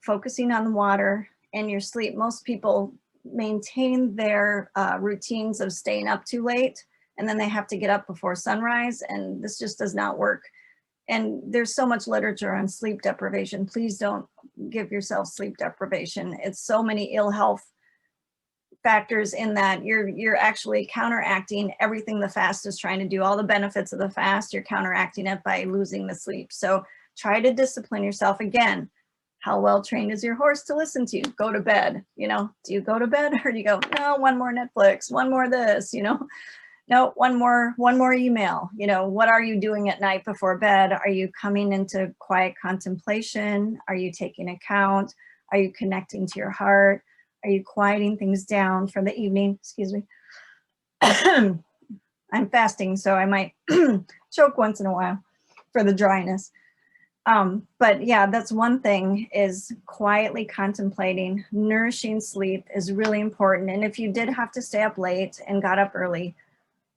S2: focusing on the water and your sleep. Most people maintain their routines of staying up too late, and then they have to get up before sunrise, and this just does not work. And there's so much literature on sleep deprivation. Please don't give yourself sleep deprivation. It's so many ill health factors in that you're actually counteracting everything the fast is trying to do. All the benefits of the fast, you're counteracting it by losing the sleep. So try to discipline yourself. Again, how well trained is your horse to listen to you? Go to bed. You know, do you go to bed, or do you go, no, one more Netflix, one more this, you know? No, one more email. You know, what are you doing at night before bed? Are you coming into quiet contemplation? Are you taking account? Are you connecting to your heart? Are you quieting things down for the evening? Excuse me. I'm fasting, so I might choke once in a while for the dryness. But yeah, that's one thing, is quietly contemplating. Nourishing sleep is really important. And if you did have to stay up late and got up early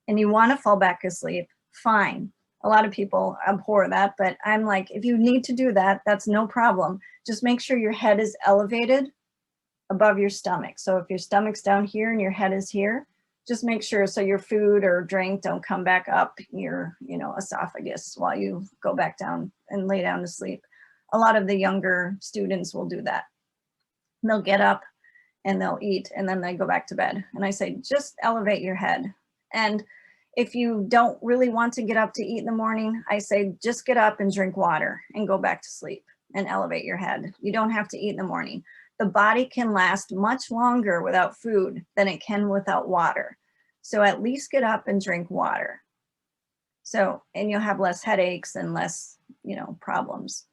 S2: and you want to fall back asleep, fine. A lot of people abhor that, but I'm like, if you need to do that, that's no problem. Just make sure your head is elevated above your stomach. So if your stomach's down here and your head is here, just make sure so your food or drink don't come back up your, you know, esophagus while you go back down and lay down to sleep. A lot of the younger students will do that. They'll get up and they'll eat and then they go back to bed. And I say, just elevate your head. And if you don't really want to get up to eat in the morning, I say, just get up and drink water and go back to sleep and elevate your head. You don't have to eat in the morning. The body can last much longer without food than it can without water. So at least get up and drink water. So, and you'll have less headaches and less, you know, problems.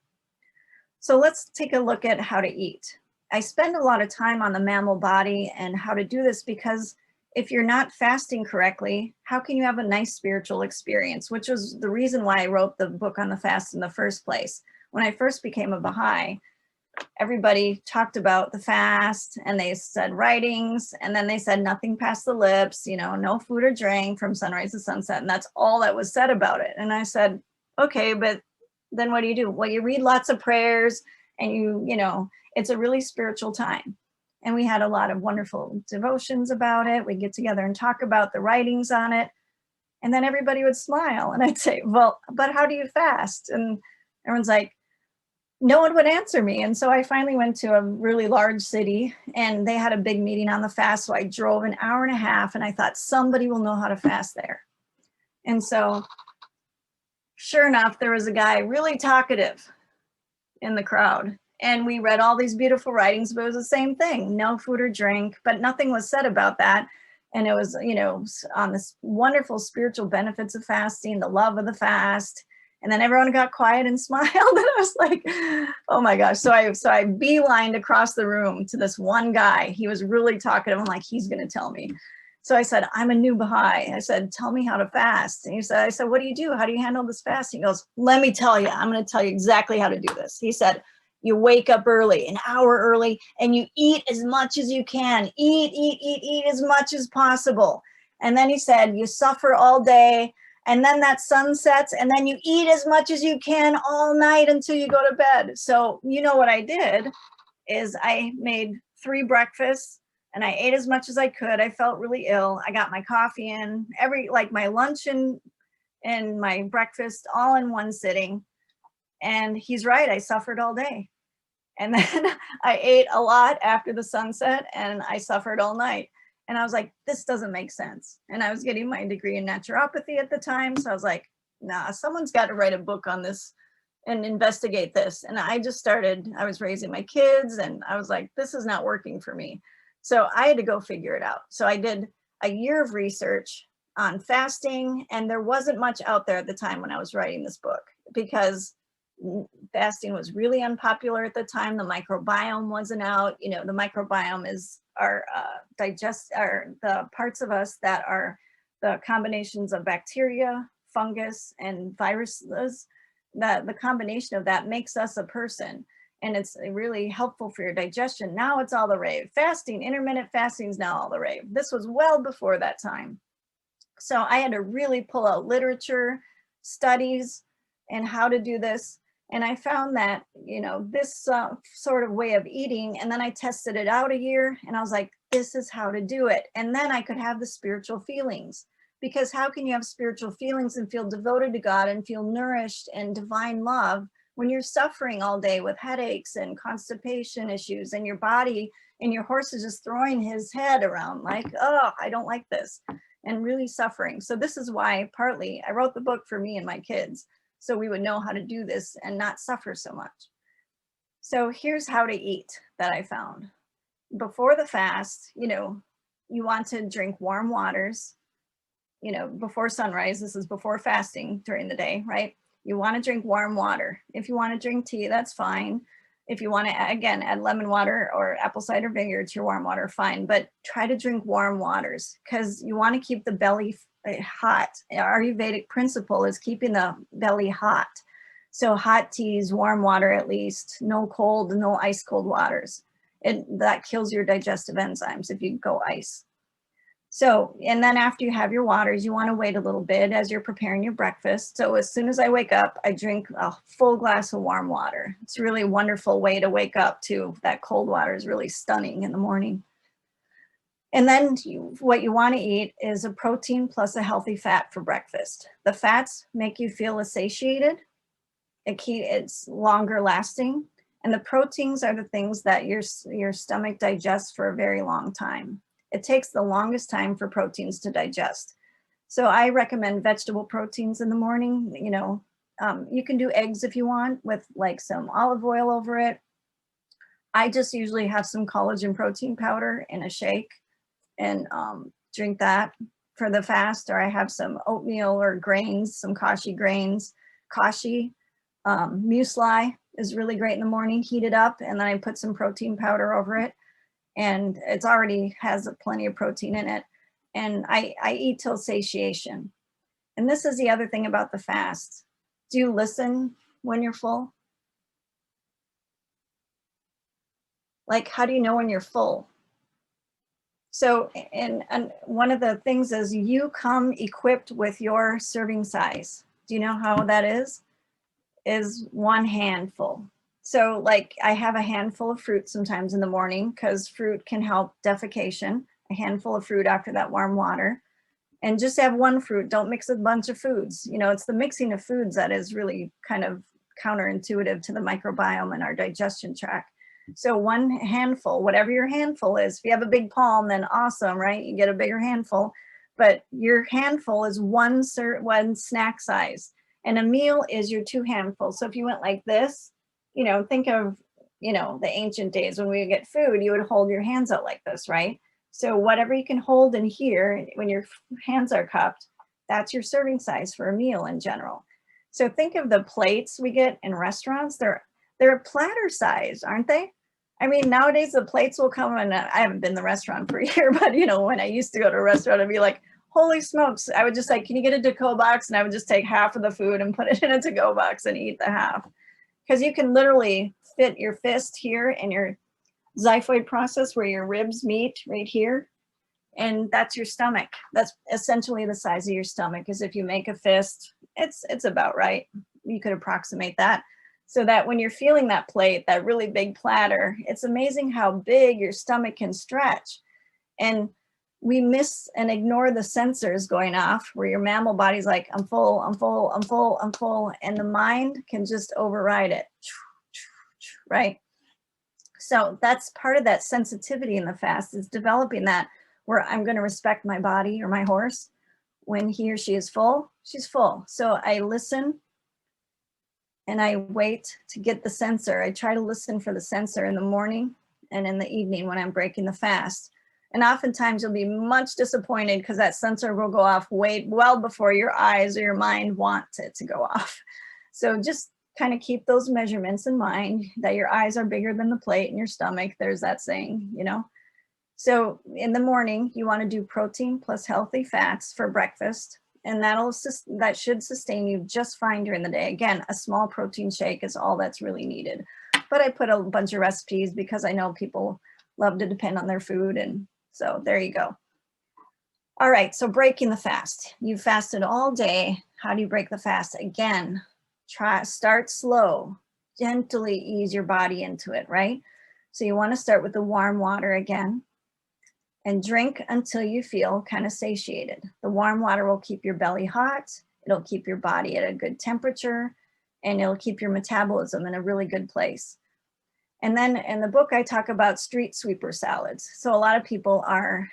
S2: So let's take a look at how to eat. I spend a lot of time on the mammal body and how to do this, because if you're not fasting correctly, how can you have a nice spiritual experience? Which was the reason why I wrote the book on the fast in the first place. When I first became a Baha'i, everybody talked about the fast and they said writings, and then they said nothing past the lips, you know, no food or drink from sunrise to sunset. And that's all that was said about it. And I said, okay, but then what do? Well, you read lots of prayers and you know, it's a really spiritual time. And we had a lot of wonderful devotions about it. We'd get together and talk about the writings on it. And then everybody would smile. And I'd say, well, but how do you fast? And everyone's like, no one would answer me. And so I finally went to a really large city and they had a big meeting on the fast. So I drove an hour and a half and I thought somebody will know how to fast there. And so sure enough, there was a guy really talkative in the crowd. And we read all these beautiful writings, but it was the same thing, no food or drink, but nothing was said about that. And it was, you know, on this wonderful spiritual benefits of fasting, the love of the fast. And then everyone got quiet and smiled. And I was like, oh my gosh. So I beelined across the room to this one guy. He was really talkative. I'm like, he's going to tell me. So I said, I'm a new Baha'i. I said, tell me how to fast. And I said, what do you do? How do you handle this fast? He goes, let me tell you, I'm going to tell you exactly how to do this. He said, you wake up early, an hour early, and you eat as much as you can. Eat as much as possible. And then he said, you suffer all day, and then that sun sets, and then you eat as much as you can all night until you go to bed. So you know what I did is I made 3 breakfasts, and I ate as much as I could. I felt really ill. I got my coffee in, my lunch and my breakfast all in one sitting. And he's right, I suffered all day. And then I ate a lot after the sunset and I suffered all night. And I was like, this doesn't make sense. And I was getting my degree in naturopathy at the time. So I was like, nah, someone's got to write a book on this and investigate this. And I was raising my kids and I was like, this is not working for me. So I had to go figure it out. So I did a year of research on fasting, and there wasn't much out there at the time when I was writing this book, because fasting was really unpopular at the time. The microbiome wasn't out. You know, the microbiome is the parts of us that are the combinations of bacteria, fungus, and viruses. The combination of that makes us a person, and it's really helpful for your digestion. Now it's all the rave. Fasting, intermittent fasting is now all the rave. This was well before that time. So I had to really pull out literature, studies, and how to do this. And I found that, you know, this sort of way of eating, and then I tested it out a year and I was like, this is how to do it. And then I could have the spiritual feelings, because how can you have spiritual feelings and feel devoted to God and feel nourished and divine love when you're suffering all day with headaches and constipation issues, and your body and your horse is just throwing his head around like, oh, I don't like this, and really suffering. So this is why partly I wrote the book for me and my kids, so we would know how to do this and not suffer so much. So here's how to eat that I found. Before the fast, you know, you want to drink warm waters, you know, before sunrise. This is before fasting during the day, right? You want to drink warm water. If you want to drink tea, that's fine. If you want to, again, add lemon water or apple cider vinegar to your warm water, fine. But try to drink warm waters, because you want to keep the belly hot. Our Ayurvedic principle is keeping the belly hot. So hot teas, warm water at least, no cold, no ice cold waters. That kills your digestive enzymes if you go ice. So, and then after you have your waters, you want to wait a little bit as you're preparing your breakfast. So as soon as I wake up, I drink a full glass of warm water. It's a really wonderful way to wake up too. That cold water is really stunning in the morning. And then what you want to eat is a protein plus a healthy fat for breakfast. The fats make you feel satiated. It's longer lasting. And the proteins are the things that your stomach digests for a very long time. It takes the longest time for proteins to digest. So I recommend vegetable proteins in the morning. You know, you can do eggs if you want, with like some olive oil over it. I just usually have some collagen protein powder in a shake and drink that for the fast. Or I have some oatmeal or grains, some kashi grains. Kashi muesli is really great in the morning. Heat it up, and then I put some protein powder over it, and it's already has plenty of protein in it. And I eat till satiation. And this is the other thing about the fast. Do you listen when you're full? Like, how do you know when you're full? So, and one of the things is you come equipped with your serving size. Do you know how that is? Is one handful. So like I have a handful of fruit sometimes in the morning, because fruit can help defecation. A handful of fruit after that warm water, and just have one fruit. Don't mix a bunch of foods. You know, it's the mixing of foods that is really kind of counterintuitive to the microbiome and our digestion tract. So one handful, whatever your handful is. If you have a big palm, then awesome, right? You get a bigger handful, but your handful is one snack size, and a meal is your 2 handfuls. So if you went like this, you know, think of, you know, the ancient days when we would get food, you would hold your hands out like this, right? So whatever you can hold in here when your hands are cupped, that's your serving size for a meal in general. So think of the plates we get in restaurants. They're platter size, aren't they? I mean, nowadays the plates will come, and I haven't been in the restaurant for a year, but you know, when I used to go to a restaurant, I'd be like, holy smokes. I would just like, can you get a to-go box? And I would just take half of the food and put it in a to-go box and eat the half. Because you can literally fit your fist here in your xiphoid process where your ribs meet right here. And that's your stomach. That's essentially the size of your stomach. Because if you make a fist, it's about right. You could approximate that. So that when you're feeling that plate, that really big platter, it's amazing how big your stomach can stretch. And we miss and ignore the sensors going off where your mammal body's like, I'm full, I'm full, I'm full, I'm full. And the mind can just override it, right? So that's part of that sensitivity in the fast, is developing that, where I'm going to respect my body or my horse. When he or she is full, she's full. So I listen. and I wait to get the sensor. I try to listen for the sensor in the morning and in the evening when I'm breaking the fast. And oftentimes you'll be much disappointed because that sensor will go off well before your eyes or your mind wants it to go off. So just kind of keep those measurements in mind, that your eyes are bigger than the plate in your stomach. There's that saying, you know. So in the morning, you want to do protein plus healthy fats for breakfast, and that should sustain you just fine during the day. Again, a small protein shake is all that's really needed. But I put a bunch of recipes because I know people love to depend on their food, and so there you go. All right, so breaking the fast. You fasted all day. How do you break the fast? Again, start slow, gently ease your body into it, right? So you want to start with the warm water again and drink until you feel kind of satiated. The warm water will keep your belly hot. It'll keep your body at a good temperature, and it'll keep your metabolism in a really good place. And then in the book, I talk about street sweeper salads. So a lot of people are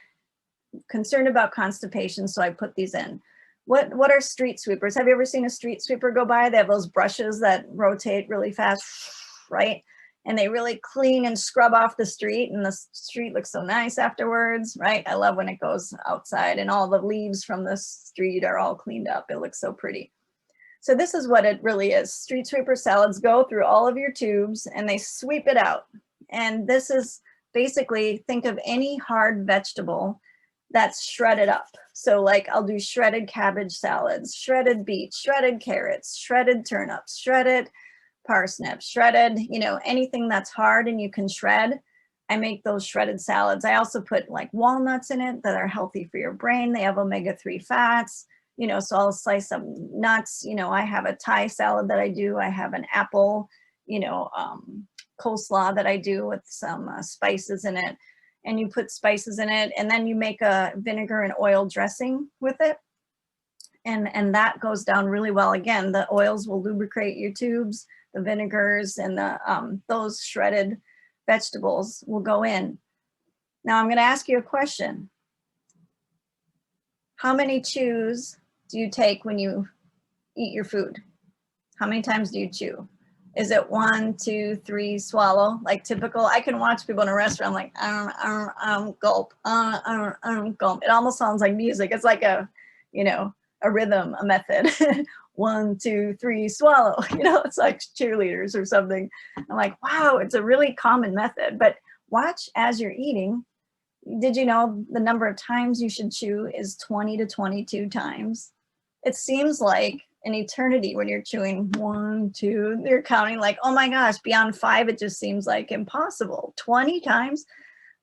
S2: concerned about constipation, so I put these in. What are street sweepers? Have you ever seen a street sweeper go by? They have those brushes that rotate really fast, right? And they really clean and scrub off the street, and the street looks so nice afterwards, right? I love when it goes outside and all the leaves from the street are all cleaned up. It looks so pretty. So this is what it really is. Street sweeper salads go through all of your tubes and they sweep it out. And this is basically, think of any hard vegetable that's shredded up. So like I'll do shredded cabbage salads, shredded beets, shredded carrots, shredded turnips, shredded parsnips, shredded, you know, anything that's hard and you can shred. I make those shredded salads. I also put like walnuts in it that are healthy for your brain. They have omega-3 fats, you know, so I'll slice some nuts. You know, I have a Thai salad that I do. I have an apple, you know, coleslaw that I do with some spices in it. And you put spices in it, and then you make a vinegar and oil dressing with it. And that goes down really well. Again, the oils will lubricate your tubes, the vinegars and the those shredded vegetables will go in. Now I'm going to ask you a question. How many chews do you take when you eat your food? How many times do you chew? Is it 1, 2, 3, swallow, like typical? I can watch people in a restaurant like, gulp, gulp. It almost sounds like music. It's like a, you know, a rhythm, a method. 1, 2, 3, swallow. You know, it's like cheerleaders or something. I'm like, wow, it's a really common method. But watch as you're eating. Did you know the number of times you should chew is 20 to 22 times? It seems like an eternity when you're chewing 1, 2, you're counting like, oh my gosh, beyond 5, it just seems like impossible. 20 times?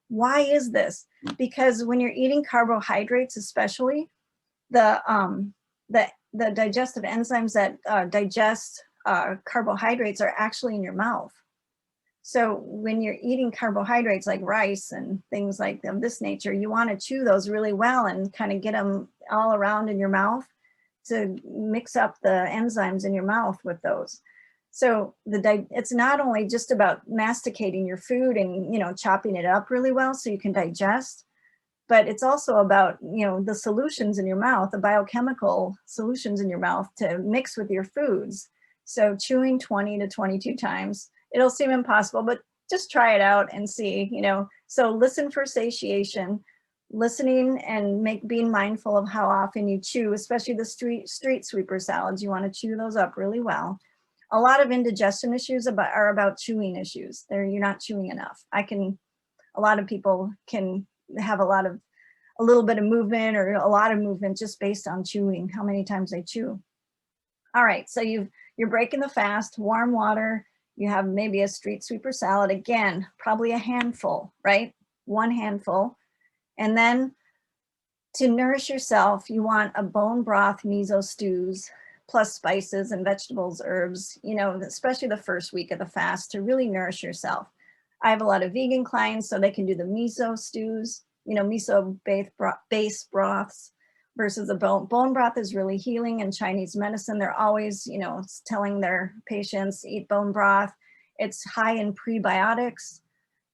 S2: Why is this? Because when you're eating carbohydrates, especially, the digestive enzymes that digest carbohydrates are actually in your mouth. So when you're eating carbohydrates like rice and things like of this nature, you want to chew those really well and kind of get them all around in your mouth to mix up the enzymes in your mouth with those. So it's not only just about masticating your food and, you know, chopping it up really well so you can digest, but it's also about, you know, the solutions in your mouth, the biochemical solutions in your mouth to mix with your foods. So chewing 20 to 22 times, it'll seem impossible, but just try it out and see, you know. So listen for satiation, listening and being mindful of how often you chew, especially the street sweeper salads. You want to chew those up really well. A lot of indigestion issues are about chewing issues. You're not chewing enough. A lot of people can have a little bit of movement or a lot of movement just based on chewing, how many times they chew. All right, so you're breaking the fast, warm water. You have maybe a street sweeper salad. Again, probably a handful, right? 1 handful. And then to nourish yourself, you want a bone broth miso stews plus spices and vegetables, herbs, you know, especially the first week of the fast to really nourish yourself. I have a lot of vegan clients, so they can do the miso stews, you know, miso based broths versus the bone broth is really healing in Chinese medicine. They're always, you know, telling their patients eat bone broth. It's high in prebiotics.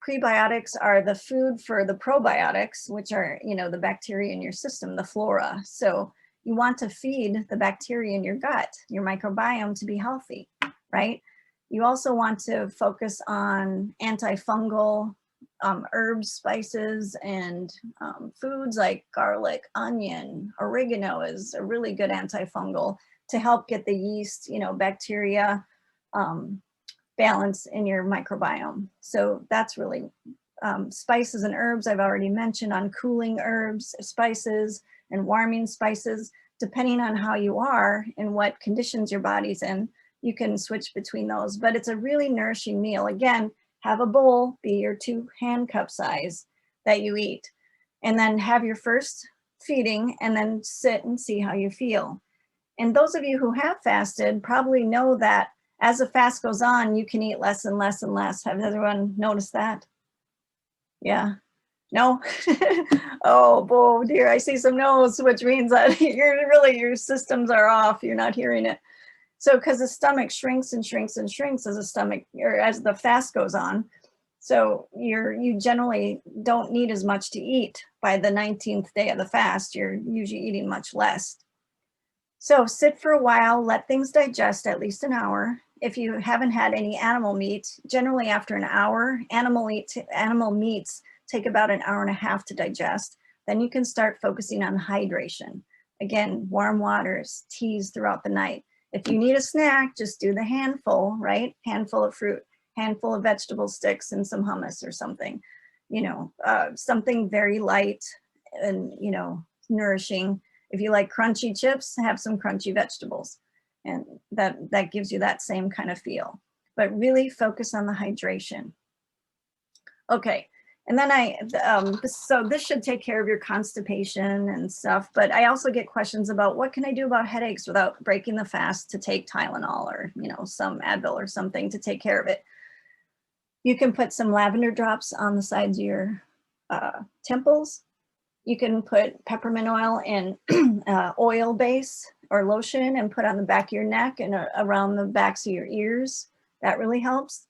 S2: Prebiotics are the food for the probiotics, which are, you know, the bacteria in your system, the flora. So you want to feed the bacteria in your gut, your microbiome, to be healthy. right? You also want to focus on antifungal herbs, spices, and foods like garlic, onion, oregano is a really good antifungal to help get the yeast, bacteria balance in your microbiome. So that's really spices and herbs I've already mentioned, on cooling herbs, spices, and warming spices. Depending on how you are and what conditions your body's in, you can switch between those. But it's a really nourishing meal. Again, have a bowl be your 2-hand cup size that you eat, and then have your first feeding and then sit and see how you feel. And those of you who have fasted probably know that as the fast goes on, you can eat less and less and less. Has everyone noticed that? Yeah. No? Oh dear, I see some no's, which means that your systems are off. You're not hearing it. So because the stomach shrinks and shrinks and shrinks as as the fast goes on. So you generally don't need as much to eat by the 19th day of the fast. You're usually eating much less. So sit for a while, let things digest at least an hour. If you haven't had any animal meat, generally after an hour, animal meats take about an hour and a half to digest. Then you can start focusing on hydration. Again, warm waters, teas throughout the night. If you need a snack, just do the handful, right? Handful of fruit, handful of vegetable sticks, and some hummus or something. Something very light and, nourishing. If you like crunchy chips, have some crunchy vegetables. And that gives you that same kind of feel. But really focus on the hydration. Okay. And then so this should take care of your constipation and stuff, but I also get questions about what can I do about headaches without breaking the fast to take Tylenol or, some Advil or something to take care of it. You can put some lavender drops on the sides of your temples. You can put peppermint oil in oil base or lotion and put on the back of your neck and around the backs of your ears. That really helps.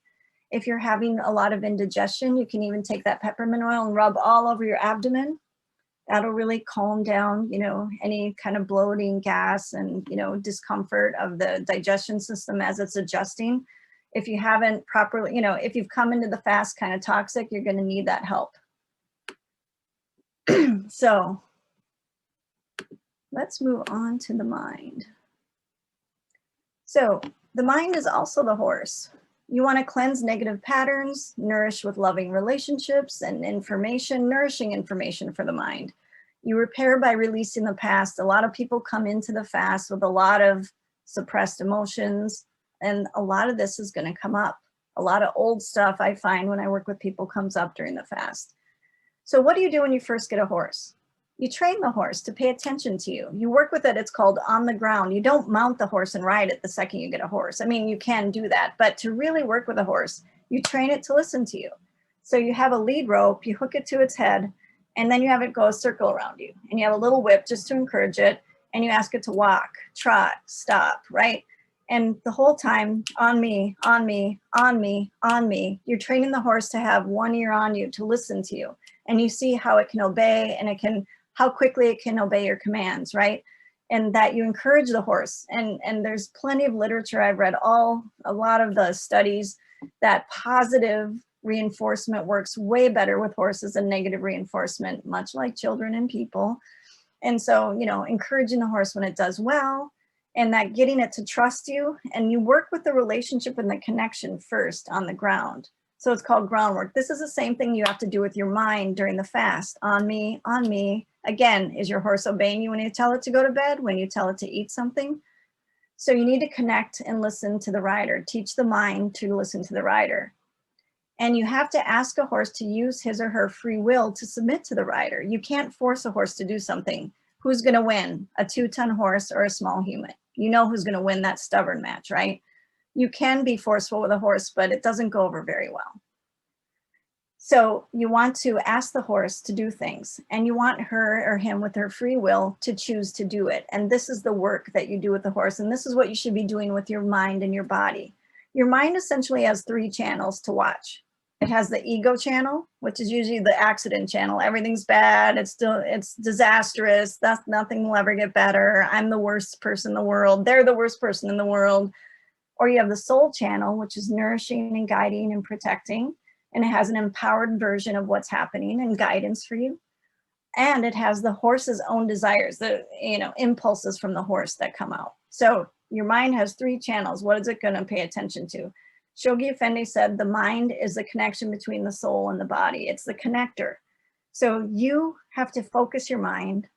S2: If you're having a lot of indigestion, you can even take that peppermint oil and rub all over your abdomen. That'll really calm down, any kind of bloating, gas, and, discomfort of the digestion system as it's adjusting. If you haven't properly, if you've come into the fast kind of toxic, you're going to need that help. So let's move on to the mind. So the mind is also the horse. You want to cleanse negative patterns, nourish with loving relationships and nourishing information for the mind. You repair by releasing the past. A lot of people come into the fast with a lot of suppressed emotions, and a lot of this is going to come up. A lot of old stuff I find when I work with people comes up during the fast. So what do you do when you first get a horse? You train the horse to pay attention to you. You work with it. It's called on the ground. You don't mount the horse and ride it the second you get a horse. I mean, you can do that, but to really work with a horse, you train it to listen to you. So you have a lead rope, you hook it to its head, and then you have it go a circle around you. And you have a little whip just to encourage it. And you ask it to walk, trot, stop, right? And the whole time, on me, on me, on me, on me, you're training the horse to have one ear on you, to listen to you. And you see how it can obey, and how quickly it can obey your commands, right? And that you encourage the horse. And there's plenty of literature. I've read a lot of the studies that positive reinforcement works way better with horses than negative reinforcement, much like children and people. And so, encouraging the horse when it does well, and that getting it to trust you, and you work with the relationship and the connection first on the ground. So it's called groundwork. This is the same thing you have to do with your mind during the fast. On me, on me. Again, is your horse obeying you when you tell it to go to bed, when you tell it to eat something? So you need to connect and listen to the rider. Teach the mind to listen to the rider. And you have to ask a horse to use his or her free will to submit to the rider. You can't force a horse to do something. Who's going to win? A 2-ton horse or a small human? You know who's going to win that stubborn match, right? You can be forceful with a horse, but it doesn't go over very well. So you want to ask the horse to do things, and you want her or him with her free will to choose to do it. And this is the work that you do with the horse. And this is what you should be doing with your mind and your body. Your mind essentially has 3 channels to watch. It has the ego channel, which is usually the accident channel. Everything's bad. It's disastrous. Nothing will ever get better. I'm the worst person in the world. They're the worst person in the world. Or you have the soul channel, which is nourishing and guiding and protecting, and it has an empowered version of what's happening and guidance for you. And it has the horse's own desires, the impulses from the horse that come out. So your mind has 3 channels. What is it going to pay attention to? Shoghi Effendi said the mind is the connection between the soul and the body. It's the connector. So you have to focus your mind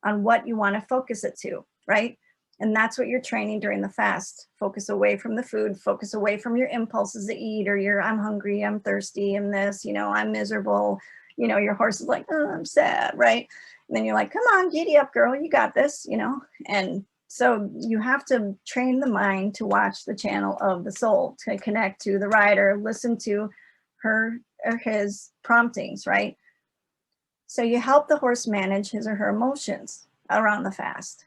S2: on what you want to focus it to, right? And that's what you're training during the fast. Focus away from the food, focus away from your impulses to eat, or your I'm hungry, I'm thirsty, I'm this, I'm miserable. Your horse is like, oh, I'm sad, right? And then you're like, come on, giddy up, girl, you got this, And so you have to train the mind to watch the channel of the soul, to connect to the rider, listen to her or his promptings, right? So you help the horse manage his or her emotions around the fast,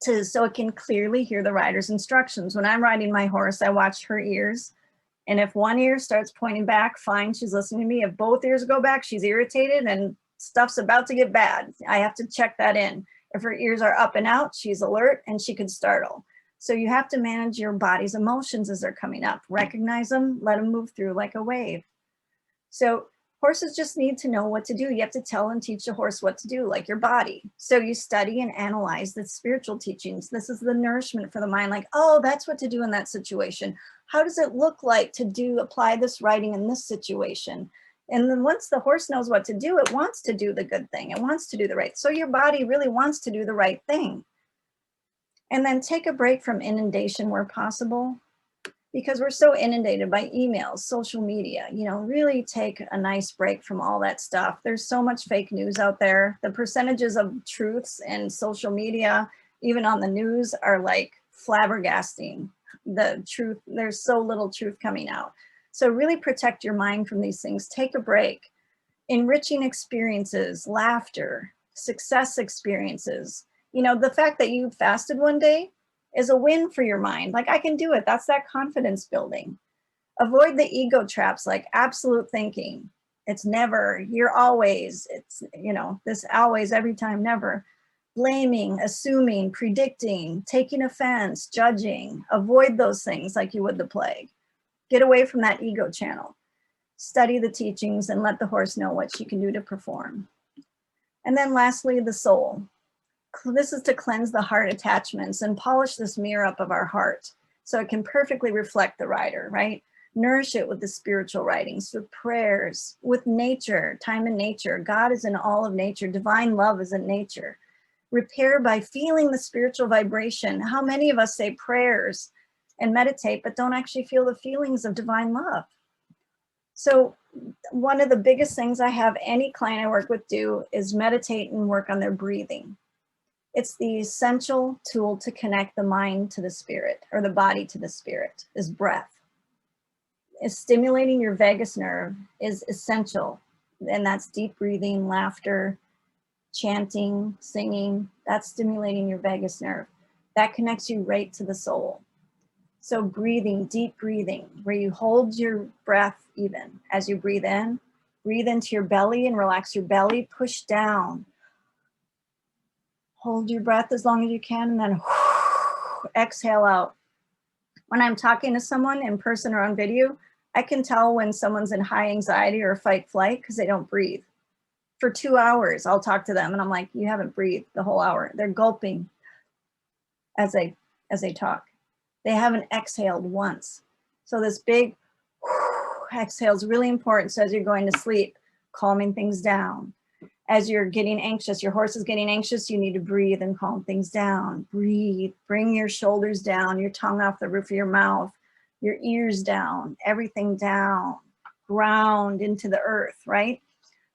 S2: so it can clearly hear the rider's instructions. When I'm riding my horse, I watch her ears. And if one ear starts pointing back, fine, she's listening to me. If both ears go back, she's irritated and stuff's about to get bad. I have to check that in. If her ears are up and out, she's alert and she could startle. So you have to manage your body's emotions as they're coming up. Recognize them, let them move through like a wave. So horses just need to know what to do. You have to tell and teach the horse what to do, like your body. So you study and analyze the spiritual teachings. This is the nourishment for the mind, like, oh, that's what to do in that situation. How does it look like to apply this writing in this situation? And then once the horse knows what to do, it wants to do the good thing. It wants to do the right. So your body really wants to do the right thing. And then take a break from inundation where possible, because we're so inundated by emails, social media. Really take a nice break from all that stuff. There's so much fake news out there. The percentages of truths in social media, even on the news, are like flabbergasting. The truth, there's so little truth coming out. So really protect your mind from these things. Take a break. Enriching experiences, laughter, success experiences. The fact that you fasted one day is a win for your mind. Like, I can do it. That's that confidence building. Avoid the ego traps, like absolute thinking. It's never, you're always, it's, this always, every time, never. Blaming, assuming, predicting, taking offense, judging. Avoid those things like you would the plague. Get away from that ego channel. Study the teachings and let the horse know what she can do to perform. And then lastly, the soul. This is to cleanse the heart attachments and polish this mirror up of our heart so it can perfectly reflect the rider, right? Nourish it with the spiritual writings, with prayers, with nature, time in nature. God is in all of nature. Divine love is in nature. Repair by feeling the spiritual vibration. How many of us say prayers and meditate, but don't actually feel the feelings of divine love? So one of the biggest things I have any client I work with do is meditate and work on their breathing. It's the essential tool to connect the mind to the spirit, or the body to the spirit, is breath. Stimulating your vagus nerve is essential. And that's deep breathing, laughter, chanting, singing. That's stimulating your vagus nerve. That connects you right to the soul. So breathing, deep breathing, where you hold your breath even. As you breathe into your belly and relax your belly, push down. Hold your breath as long as you can, and then exhale out. When I'm talking to someone in person or on video, I can tell when someone's in high anxiety or fight flight because they don't breathe. For 2 hours, I'll talk to them and I'm like, you haven't breathed the whole hour. They're gulping as they talk. They haven't exhaled once. So this big exhale is really important. So as you're going to sleep, calming things down. As you're getting anxious, your horse is getting anxious, you need to breathe and calm things down. Breathe, bring your shoulders down, your tongue off the roof of your mouth, your ears down, everything down, ground into the earth, right?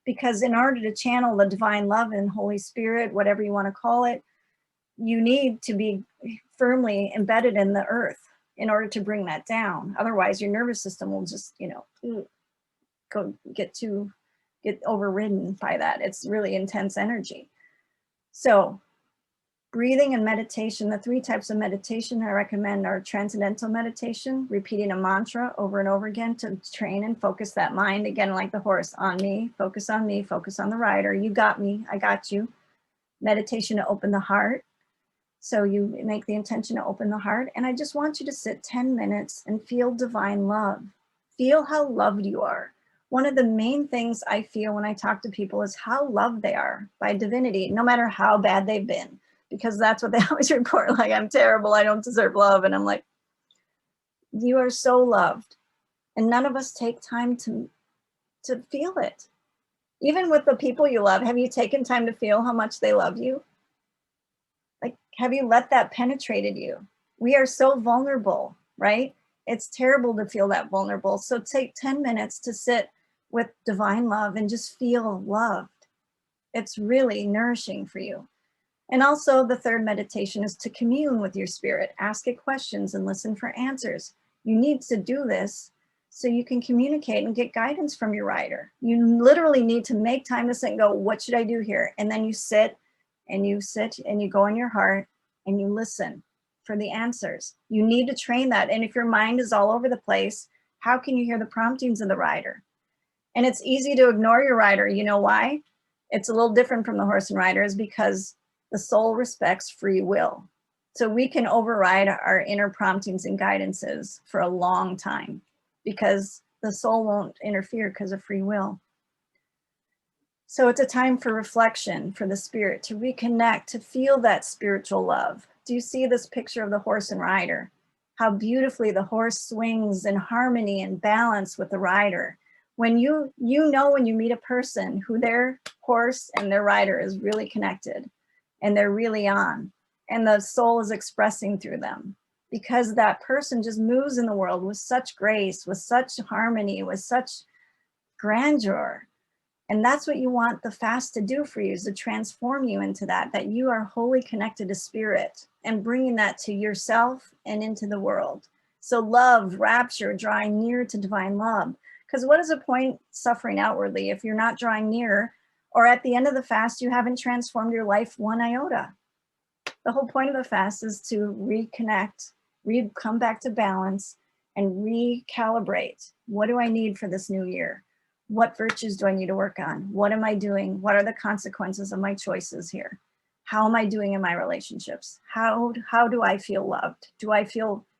S2: Because in order to channel the divine love and Holy Spirit, whatever you want to call it, you need to be firmly embedded in the earth in order to bring that down. Otherwise, your nervous system will just, get overridden by that. It's really intense energy. So breathing and meditation, the 3 types of meditation I recommend are transcendental meditation, repeating a mantra over and over again to train and focus that mind, again, like the horse, on me, focus on the rider. You got me, I got you. Meditation to open the heart. So you make the intention to open the heart, and I just want you to sit 10 minutes and feel divine love. Feel how loved you are. One of the main things I feel when I talk to people is how loved they are by divinity, no matter how bad they've been, because that's what they always report, like, I'm terrible, I don't deserve love. And I'm like, you are so loved. And none of us take time to feel it. Even with the people you love, have you taken time to feel how much they love you? Like, have you let that penetrated you? We are so vulnerable, right? It's terrible to feel that vulnerable. So take 10 minutes to sit with divine love and just feel loved. It's really nourishing for you. And also the third meditation is to commune with your spirit, ask it questions and listen for answers. You need to do this so you can communicate and get guidance from your rider. You literally need to make time to sit and go, what should I do here? And then you sit and you go in your heart and you listen for the answers. You need to train that. And if your mind is all over the place, how can you hear the promptings of the rider? And it's easy to ignore your rider. You know why? It's a little different from the horse and rider, is because the soul respects free will. So we can override our inner promptings and guidances for a long time because the soul won't interfere because of free will. So it's a time for reflection, for the spirit to reconnect, to feel that spiritual love. Do you see this picture of the horse and rider? How beautifully the horse swings in harmony and balance with the rider. When you know when you meet a person who their horse and their rider is really connected and they're really on, and the soul is expressing through them, because that person just moves in the world with such grace, with such harmony, with such grandeur. And that's what you want the fast to do for you, is to transform you into that you are wholly connected to spirit and bringing that to yourself and into the world. So love, rapture, drawing near to divine love. Because what is the point suffering outwardly if you're not drawing near, or at the end of the fast, you haven't transformed your life one iota? The whole point of the fast is to reconnect, come back to balance and recalibrate. What do I need for this new year? What virtues do I need to work on? What am I doing? What are the consequences of my choices here? How am I doing in my relationships? How do I feel loved?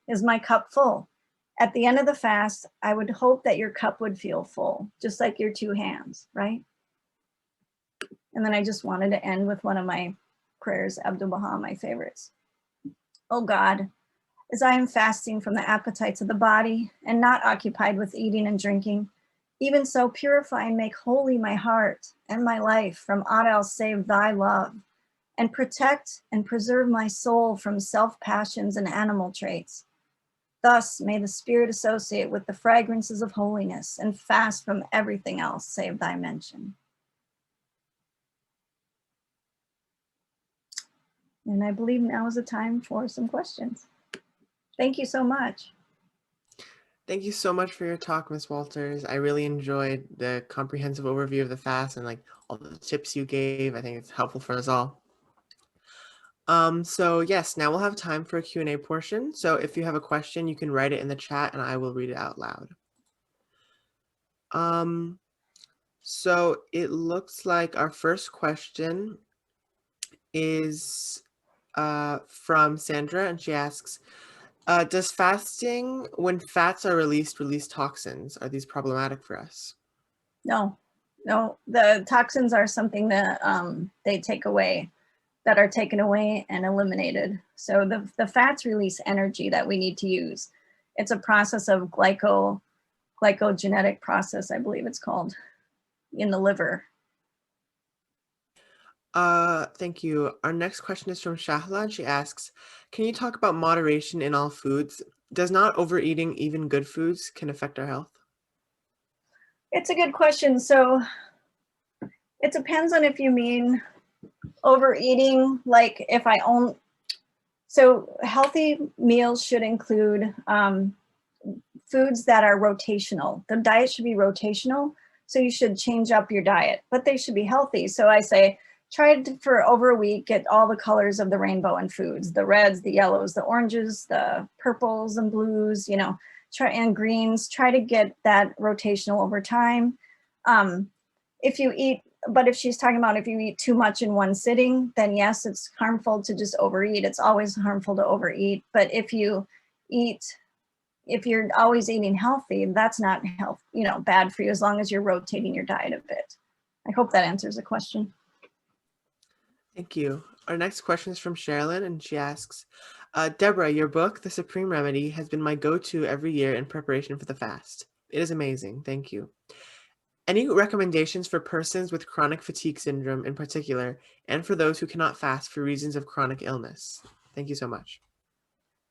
S2: Is my cup full? At the end of the fast, I would hope that your cup would feel full, just like your two hands, right? And then I just wanted to end with one of my prayers, Abdul Baha, my favorites. Oh God, as I am fasting from the appetites of the body and not occupied with eating and drinking, even so purify and make holy my heart and my life from aught else save thy love, and protect and preserve my soul from self-passions and animal traits. Thus may the spirit associate with the fragrances of holiness and fast from everything else save thy mention. And I believe now is the time for some questions. Thank you so much.
S1: Thank you so much for your talk, Ms. Walters. I really enjoyed the comprehensive overview of the fast and all the tips you gave. I think it's helpful for us all. So yes, now we'll have time for a Q&A portion. So if you have a question, you can write it in the chat and I will read it out loud. So it looks like our first question is from Sandra, and she asks, does fasting, when fats are release toxins? Are these problematic for us?
S2: No, the toxins are something that they take away, that are taken away and eliminated. So the fats release energy that we need to use. It's a process of glycogenetic process, I believe it's called, in the liver.
S1: Thank you. Our next question is from Shahla, and she asks, can you talk about moderation in all foods? Does not overeating even good foods can affect our health?
S2: It's a good question. So it depends on if you mean overeating, like if I own, so healthy meals should include foods that are rotational. The diet should be rotational. So you should change up your diet, but they should be healthy. So I say, try to, for over a week, get all the colors of the rainbow in foods, the reds, the yellows, the oranges, the purples and blues, and greens. Try to get that rotational over time. If you eat but if she's talking about if you eat too much in one sitting, then yes, it's harmful to just overeat. It's always harmful to overeat. But if you're always eating healthy, that's not bad for you, as long as you're rotating your diet a bit. I hope that answers the question.
S1: Thank you. Our next question is from Sherilyn, and she asks, Deborah, your book, The Supreme Remedy, has been my go-to every year in preparation for the fast. It is amazing. Thank you. Any recommendations for persons with chronic fatigue syndrome in particular, and for those who cannot fast for reasons of chronic illness? Thank you so much.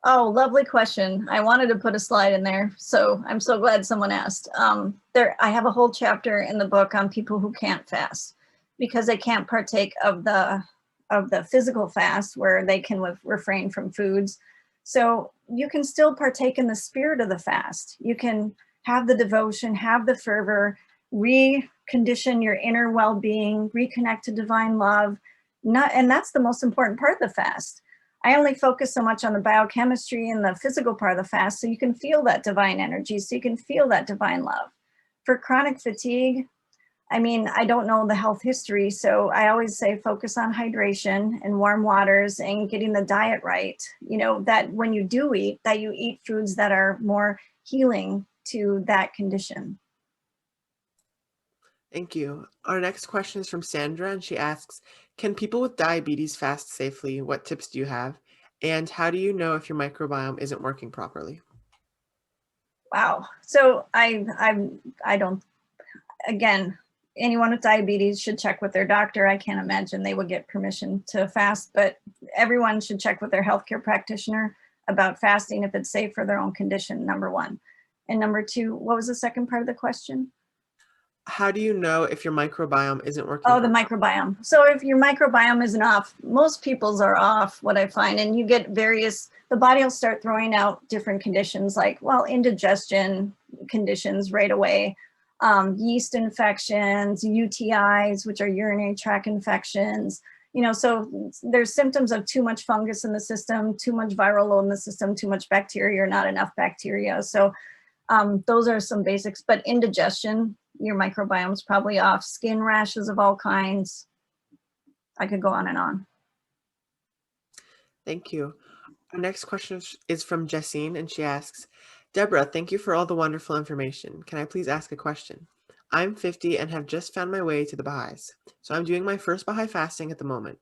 S2: Oh, lovely question. I wanted to put a slide in there, so I'm so glad someone asked. I have a whole chapter in the book on people who can't fast because they can't partake of the physical fast where they can refrain from foods. So you can still partake in the spirit of the fast. You can have the devotion, have the fervor, recondition your inner well-being, reconnect to divine love. And that's the most important part of the fast. I only focus so much on the biochemistry and the physical part of the fast so you can feel that divine energy, so you can feel that divine love. For chronic fatigue, I mean, I don't know the health history, so I always say focus on hydration and warm waters and getting the diet right. That when you do eat, that you eat foods that are more healing to that condition.
S1: Thank you. Our next question is from Sandra, and she asks, can people with diabetes fast safely? What tips do you have? And how do you know if your microbiome isn't working properly?
S2: Wow. So I don't, again, anyone with diabetes should check with their doctor. I can't imagine they would get permission to fast, but everyone should check with their healthcare practitioner about fasting if it's safe for their own condition, number one. And number two, what was the second part of the question?
S1: How do you know if your microbiome isn't working
S2: Oh, the
S1: properly?
S2: microbiome. So if your microbiome isn't off, most people's are off, what I find, and you get the body will start throwing out different conditions like, well, indigestion conditions right away, yeast infections, UTIs, which are urinary tract infections. So there's symptoms of too much fungus in the system, too much viral load in the system, too much bacteria, or not enough bacteria. So those are some basics, but indigestion, your microbiome's probably off. Skin rashes of all kinds. I could go on and on.
S1: Thank you. Our next question is from Jessine, and she asks, Deborah, thank you for all the wonderful information. Can I please ask a question? I'm 50 and have just found my way to the Bahá'ís, so I'm doing my first Bahá'í fasting at the moment.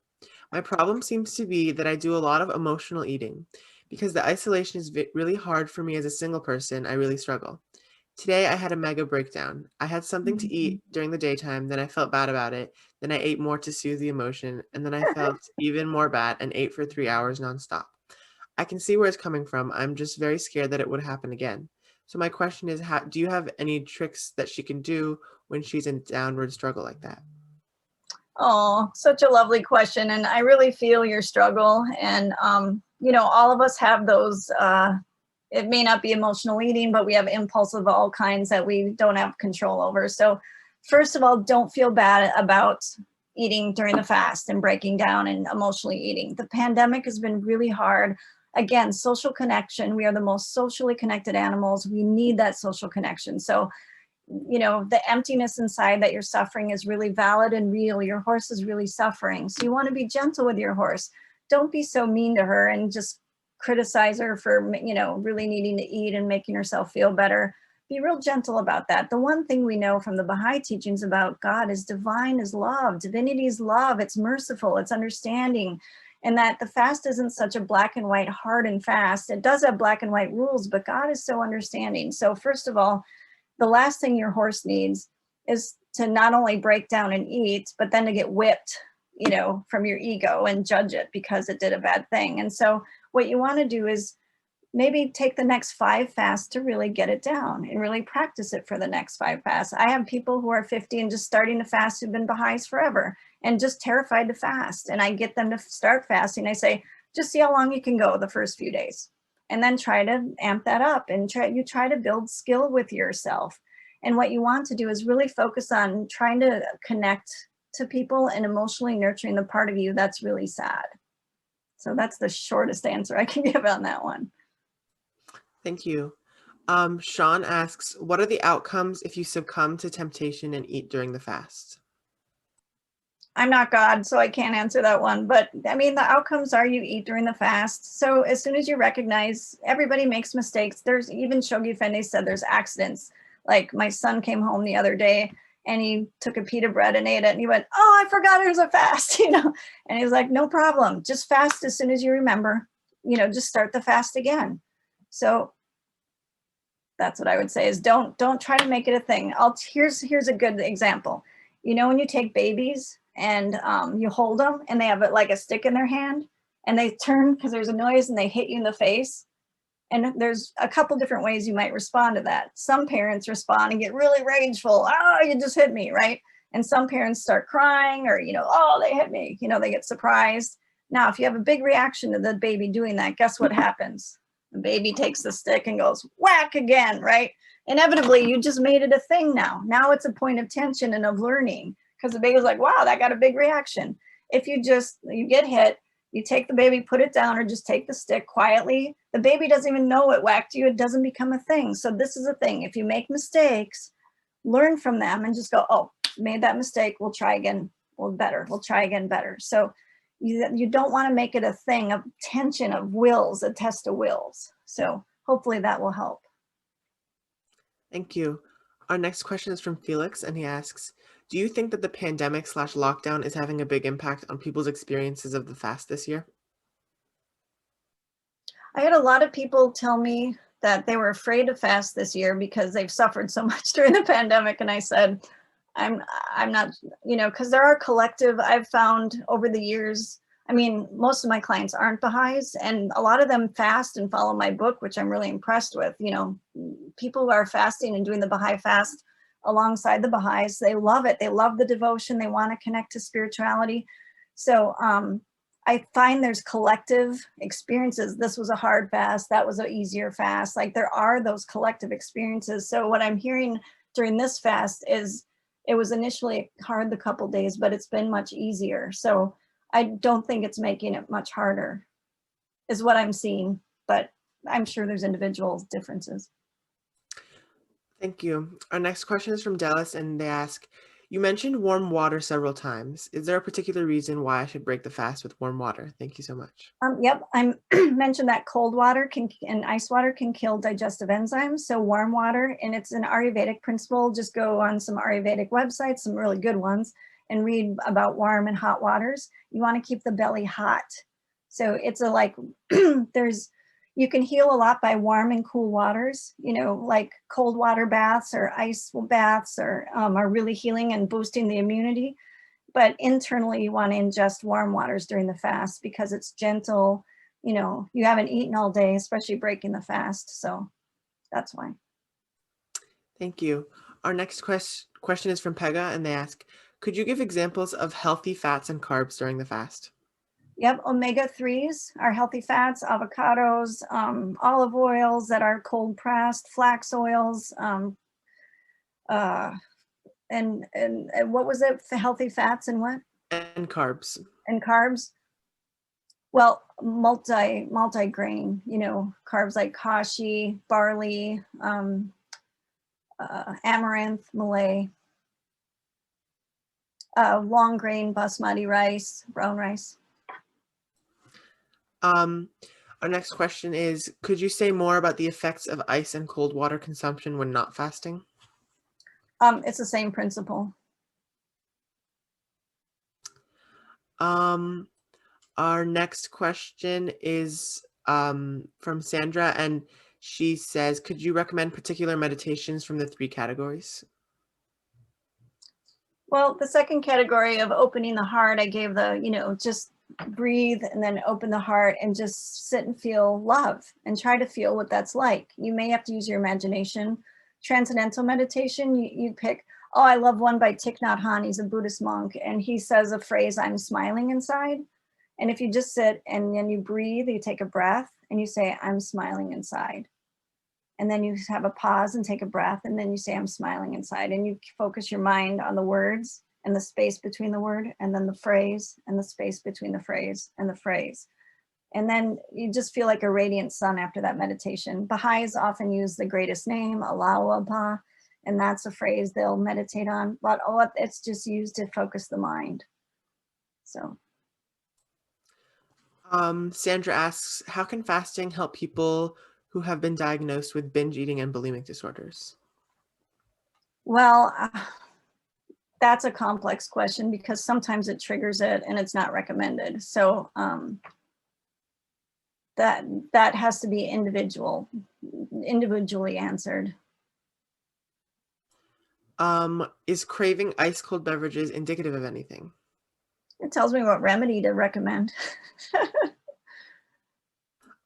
S1: My problem seems to be that I do a lot of emotional eating. Because the isolation is really hard for me as a single person, I really struggle. Today I had a mega breakdown. I had something to eat during the daytime, then I felt bad about it, then I ate more to soothe the emotion, and then I felt even more bad and ate for 3 hours nonstop. I can see where it's coming from. I'm just very scared that it would happen again. So my question is, do you have any tricks that she can do when she's in downward struggle like that?
S2: Oh, such a lovely question. And I really feel your struggle. And, all of us have those, it may not be emotional eating, but we have impulse of all kinds that we don't have control over. So first of all, don't feel bad about eating during the fast and breaking down and emotionally eating. The pandemic has been really hard. Again, social connection. We are the most socially connected animals. We need that social connection. So the emptiness inside that you're suffering is really valid and real. Your horse is really suffering. So you want to be gentle with your horse. Don't be so mean to her and just criticize her for, really needing to eat and making herself feel better. Be real gentle about that. The one thing we know from the Baha'i teachings about God is divine is love. Divinity is love. It's merciful. It's understanding. And that the fast isn't such a black and white, hard and fast. It does have black and white rules, but God is so understanding. So first of all, the last thing your horse needs is to not only break down and eat, but then to get whipped, from your ego and judge it because it did a bad thing. And so what you want to do is maybe take the next 5 fasts to really get it down and really practice it for the next 5 fasts. I have people who are 50 and just starting to fast who've been Baha'is forever and just terrified to fast. And I get them to start fasting. I say, just see how long you can go the first few days. And then try to amp that up and try to build skill with yourself. And what you want to do is really focus on trying to connect to people and emotionally nurturing the part of you that's really sad. So that's the shortest answer I can give on that one.
S1: Thank you. Sean asks, what are the outcomes if you succumb to temptation and eat during the fast?
S2: I'm not God, so I can't answer that one. But I mean, the outcomes are you eat during the fast. So as soon as you recognize everybody makes mistakes, there's even Shoghi Effendi said there's accidents. Like my son came home the other day and he took a pita bread and ate it and he went, oh, I forgot it was a fast, you know? And he was like, no problem. Just fast as soon as you remember, you know, just start the fast again. So that's what I would say is don't try to make it a thing. Here's a good example. You know, when you take babies and you hold them and they have like a stick in their hand and they turn because there's a noise and they hit you in the face. And there's a couple different ways you might respond to that. Some parents respond and get really rageful. Oh, you just hit me, right? And some parents start crying or, you know, oh, they hit me. You know, they get surprised. Now, if you have a big reaction to the baby doing that, guess what happens? The baby takes the stick and goes whack again, right? Inevitably, you just made it a thing now. Now it's a point of tension and of learning because the baby's like, wow, that got a big reaction. If you get hit, you take the baby, put it down, or just take the stick quietly. The baby doesn't even know it whacked you. It doesn't become a thing. So this is a thing. If you make mistakes, learn from them and just go, oh, made that mistake. We'll try again. We'll try again better. So you don't want to make it a thing of tension of wills, a test of wills. So hopefully that will help.
S1: Thank you. Our next question is from Felix, and he asks, do you think that the pandemic/lockdown is having a big impact on people's experiences of the fast this year?
S2: I had a lot of people tell me that they were afraid to fast this year because they've suffered so much during the pandemic. And I said, I'm not, you know, because there are collective, I've found over the years, I mean, most of my clients aren't Baha'is and a lot of them fast and follow my book, which I'm really impressed with. You know, people who are fasting and doing the Baha'i fast alongside the Baha'is, they love it. They love the devotion. They want to connect to spirituality. So I find there's collective experiences. This was a hard fast. That was an easier fast. Like there are those collective experiences. So what I'm hearing during this fast is it was initially hard the couple days, but it's been much easier. So I don't think it's making it much harder is what I'm seeing, but I'm sure there's individual differences.
S1: Thank you. Our next question is from Dallas, and they ask, you mentioned warm water several times. Is there a particular reason why I should break the fast with warm water? Thank you so much.
S2: Yep, I mentioned that cold water and ice water can kill digestive enzymes. So warm water, and it's an Ayurvedic principle. Just go on some Ayurvedic websites, some really good ones, and read about warm and hot waters. You want to keep the belly hot. So it's a like, you can heal a lot by warm and cool waters, you know, like cold water baths or ice baths are really healing and boosting the immunity. But internally, you want to ingest warm waters during the fast because it's gentle. You know, you haven't eaten all day, especially breaking the fast. So that's why.
S1: Thank you. Our next question is from Pega, and they ask, could you give examples of healthy fats and carbs during the fast?
S2: Yep, omega-3s are healthy fats, avocados, olive oils that are cold pressed, flax oils, and what was it? Healthy fats and what?
S1: And carbs.
S2: And carbs. Well, multi-grain, you know, carbs like kashi, barley, amaranth, Malay, long grain basmati rice, brown rice.
S1: Our next question is, could you say more about the effects of ice and cold water consumption when not fasting?
S2: It's the same principle.
S1: Our next question is from Sandra, and she says, could you recommend particular meditations from the 3 categories?
S2: Well, the second category of opening the heart, I gave the, you know, just breathe and then open the heart and just sit and feel love and try to feel what that's like. You may have to use your imagination. Transcendental meditation, you pick, oh, I love one by Thich Nhat Hanh. He's a Buddhist monk, and he says a phrase, I'm smiling inside. And if you just sit and then you breathe, you take a breath and you say, I'm smiling inside. And then you have a pause and take a breath, and then you say, I'm smiling inside. And you focus your mind on the words and the space between the word, and then the phrase, and the space between the phrase and the phrase. And then you just feel like a radiant sun after that meditation. Baha'is often use the greatest name, Allahu Akbar, and that's a phrase they'll meditate on. But it's just used to focus the mind. So,
S1: Sandra asks, how can fasting help people who have been diagnosed with binge eating and bulimic disorders?
S2: well, that's a complex question because sometimes it triggers it and it's not recommended. So that has to be individually answered.
S1: Is craving ice cold beverages indicative of anything?
S2: It tells me what remedy to recommend.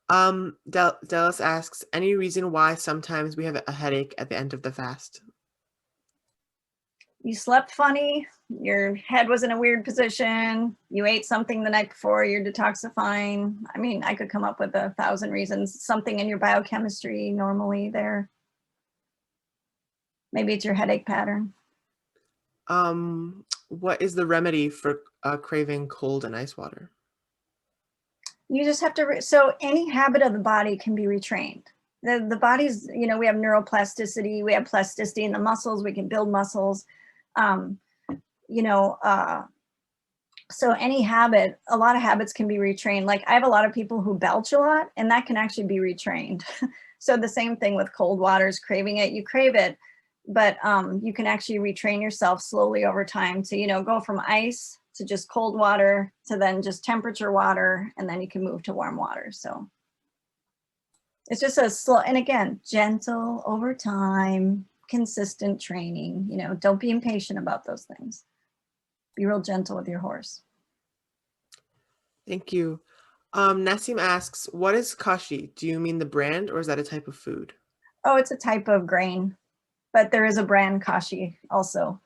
S1: Dallas asks, any reason why sometimes we have a headache at the end of the fast?
S2: You slept funny, your head was in a weird position, you ate something the night before, you're detoxifying. I mean, I could come up with 1,000 reasons. Something in your biochemistry normally there. Maybe it's your headache pattern.
S1: What is the remedy for craving cold and ice water?
S2: You just have to, so any habit of the body can be retrained. The body's, we have neuroplasticity, we have plasticity in the muscles, we can build muscles. So any habit, a lot of habits can be retrained. Like I have a lot of people who belch a lot and that can actually be retrained. So the same thing with cold waters, craving it, you crave it, but you can actually retrain yourself slowly over time to, go from ice to just cold water to then just temperature water, and then you can move to warm water. So it's just a slow, and again, gentle over time, consistent training. Don't be impatient about those things. Be real gentle with your horse.
S1: Thank you. Nassim asks, what is kashi? Do you mean the brand or is that a type of food?
S2: Oh, it's a type of grain, but there is a brand kashi also.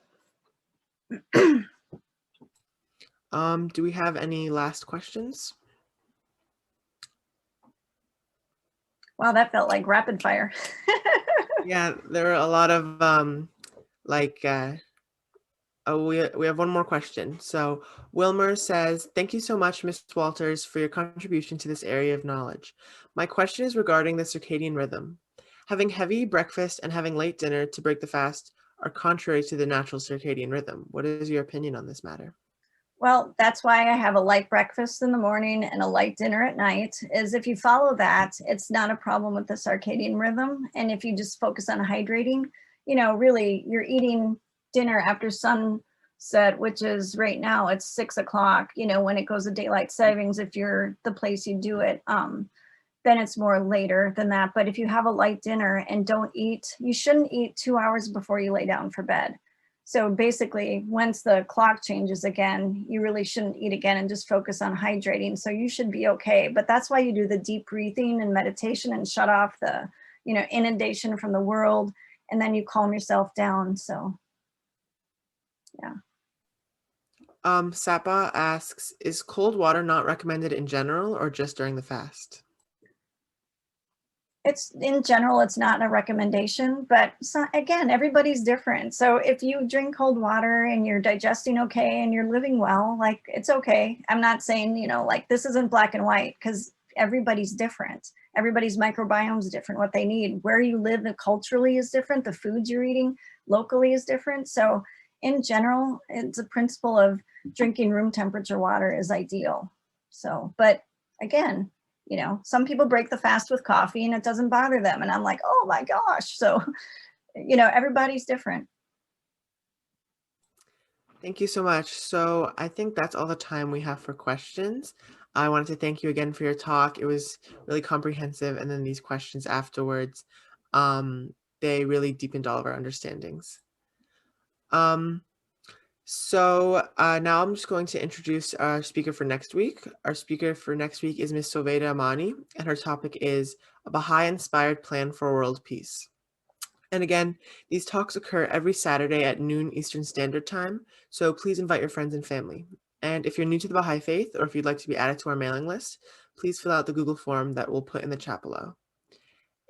S1: Do we have any last questions?
S2: Wow, that felt like rapid fire.
S1: Yeah, there are a lot of we have one more question. So Wilmer says, thank you so much, Ms. Walters, for your contribution to this area of knowledge. My question is regarding the circadian rhythm. Having heavy breakfast and having late dinner to break the fast are contrary to the natural circadian rhythm. What is your opinion on this matter?
S2: Well, that's why I have a light breakfast in the morning and a light dinner at night, is if you follow that, it's not a problem with the circadian rhythm. And if you just focus on hydrating, really you're eating dinner after sunset, which is right now it's 6 o'clock, when it goes to daylight savings, if you're the place you do it, then it's more later than that. But if you have a light dinner and you shouldn't eat 2 hours before you lay down for bed. So basically, once the clock changes again, you really shouldn't eat again and just focus on hydrating. So you should be okay. But that's why you do the deep breathing and meditation and shut off the, inundation from the world. And then you calm yourself down. So, yeah.
S1: Sapa asks, is cold water not recommended in general or just during the fast?
S2: It's in general, it's not a recommendation, but again, everybody's different. So if you drink cold water and you're digesting okay and you're living well, like it's okay. I'm not saying, like this isn't black and white, because everybody's different. Everybody's microbiome is different, what they need. Where you live culturally is different. The foods you're eating locally is different. So in general, it's a principle of drinking room temperature water is ideal. So, but again, some people break the fast with coffee and it doesn't bother them. And I'm like, oh my gosh. So, everybody's different.
S1: Thank you so much. So I think that's all the time we have for questions. I wanted to thank you again for your talk. It was really comprehensive. And then these questions afterwards, they really deepened all of our understandings. So now I'm just going to introduce our speaker for next week. Our speaker for next week is Ms. Soveda Amani, and her topic is a Baha'i-inspired plan for world peace. And again, these talks occur every Saturday at noon Eastern Standard Time, so please invite your friends and family. And if you're new to the Baha'i Faith, or if you'd like to be added to our mailing list, please fill out the Google form that we'll put in the chat below.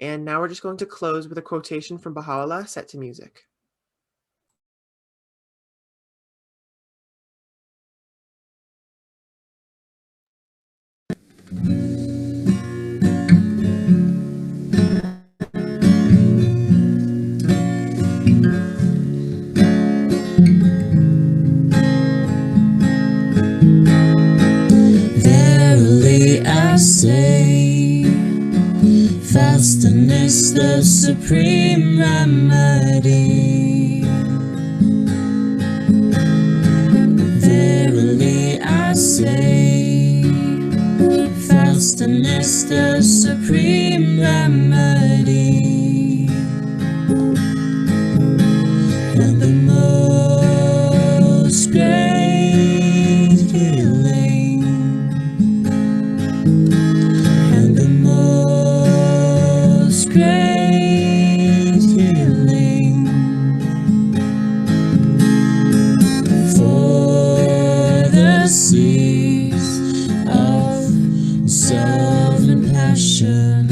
S1: And now we're just going to close with a quotation from Baha'u'llah set to music.
S3: is the supreme remedy. Verily I say, fasting is the supreme remedy, and the most great healing, and the most great healing for the seeds of self and passion,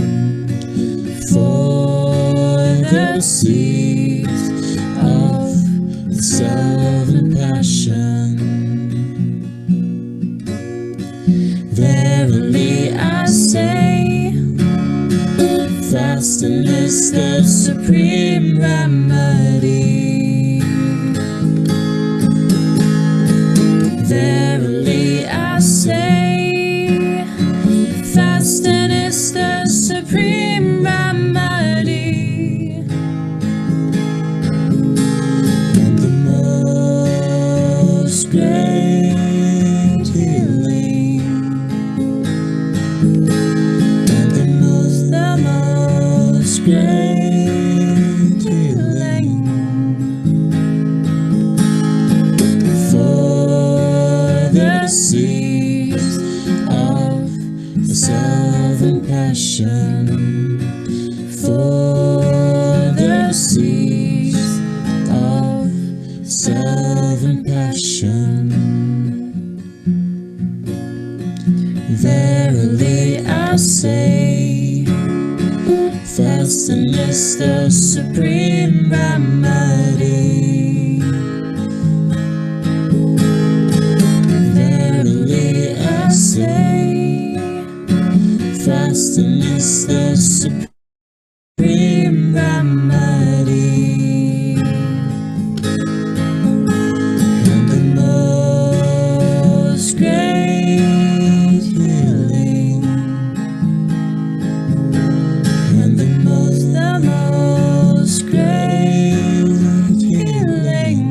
S3: for the seeds of self and passion. Verily I say, fasting is the supreme remedy. Verily I say, fasting is the supreme remedy, and the most great healing, and the most great healing for the seeds of self and passion, for the seeds of self and passion. Verily I say, fasting is the supreme remedy. Verily I say, fasting is the supreme remedy, and the most great healing, and the most great healing,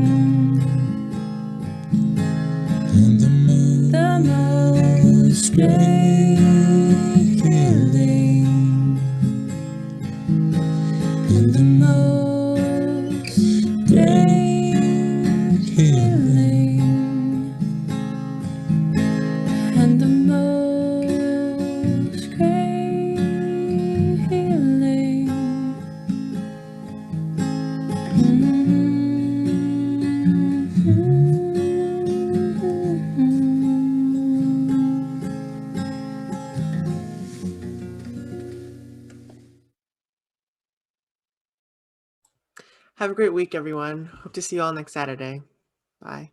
S3: and the most great healing, and the most great healing, and the most great healing.
S1: Have a great week, everyone. Hope to see you all next Saturday. Bye.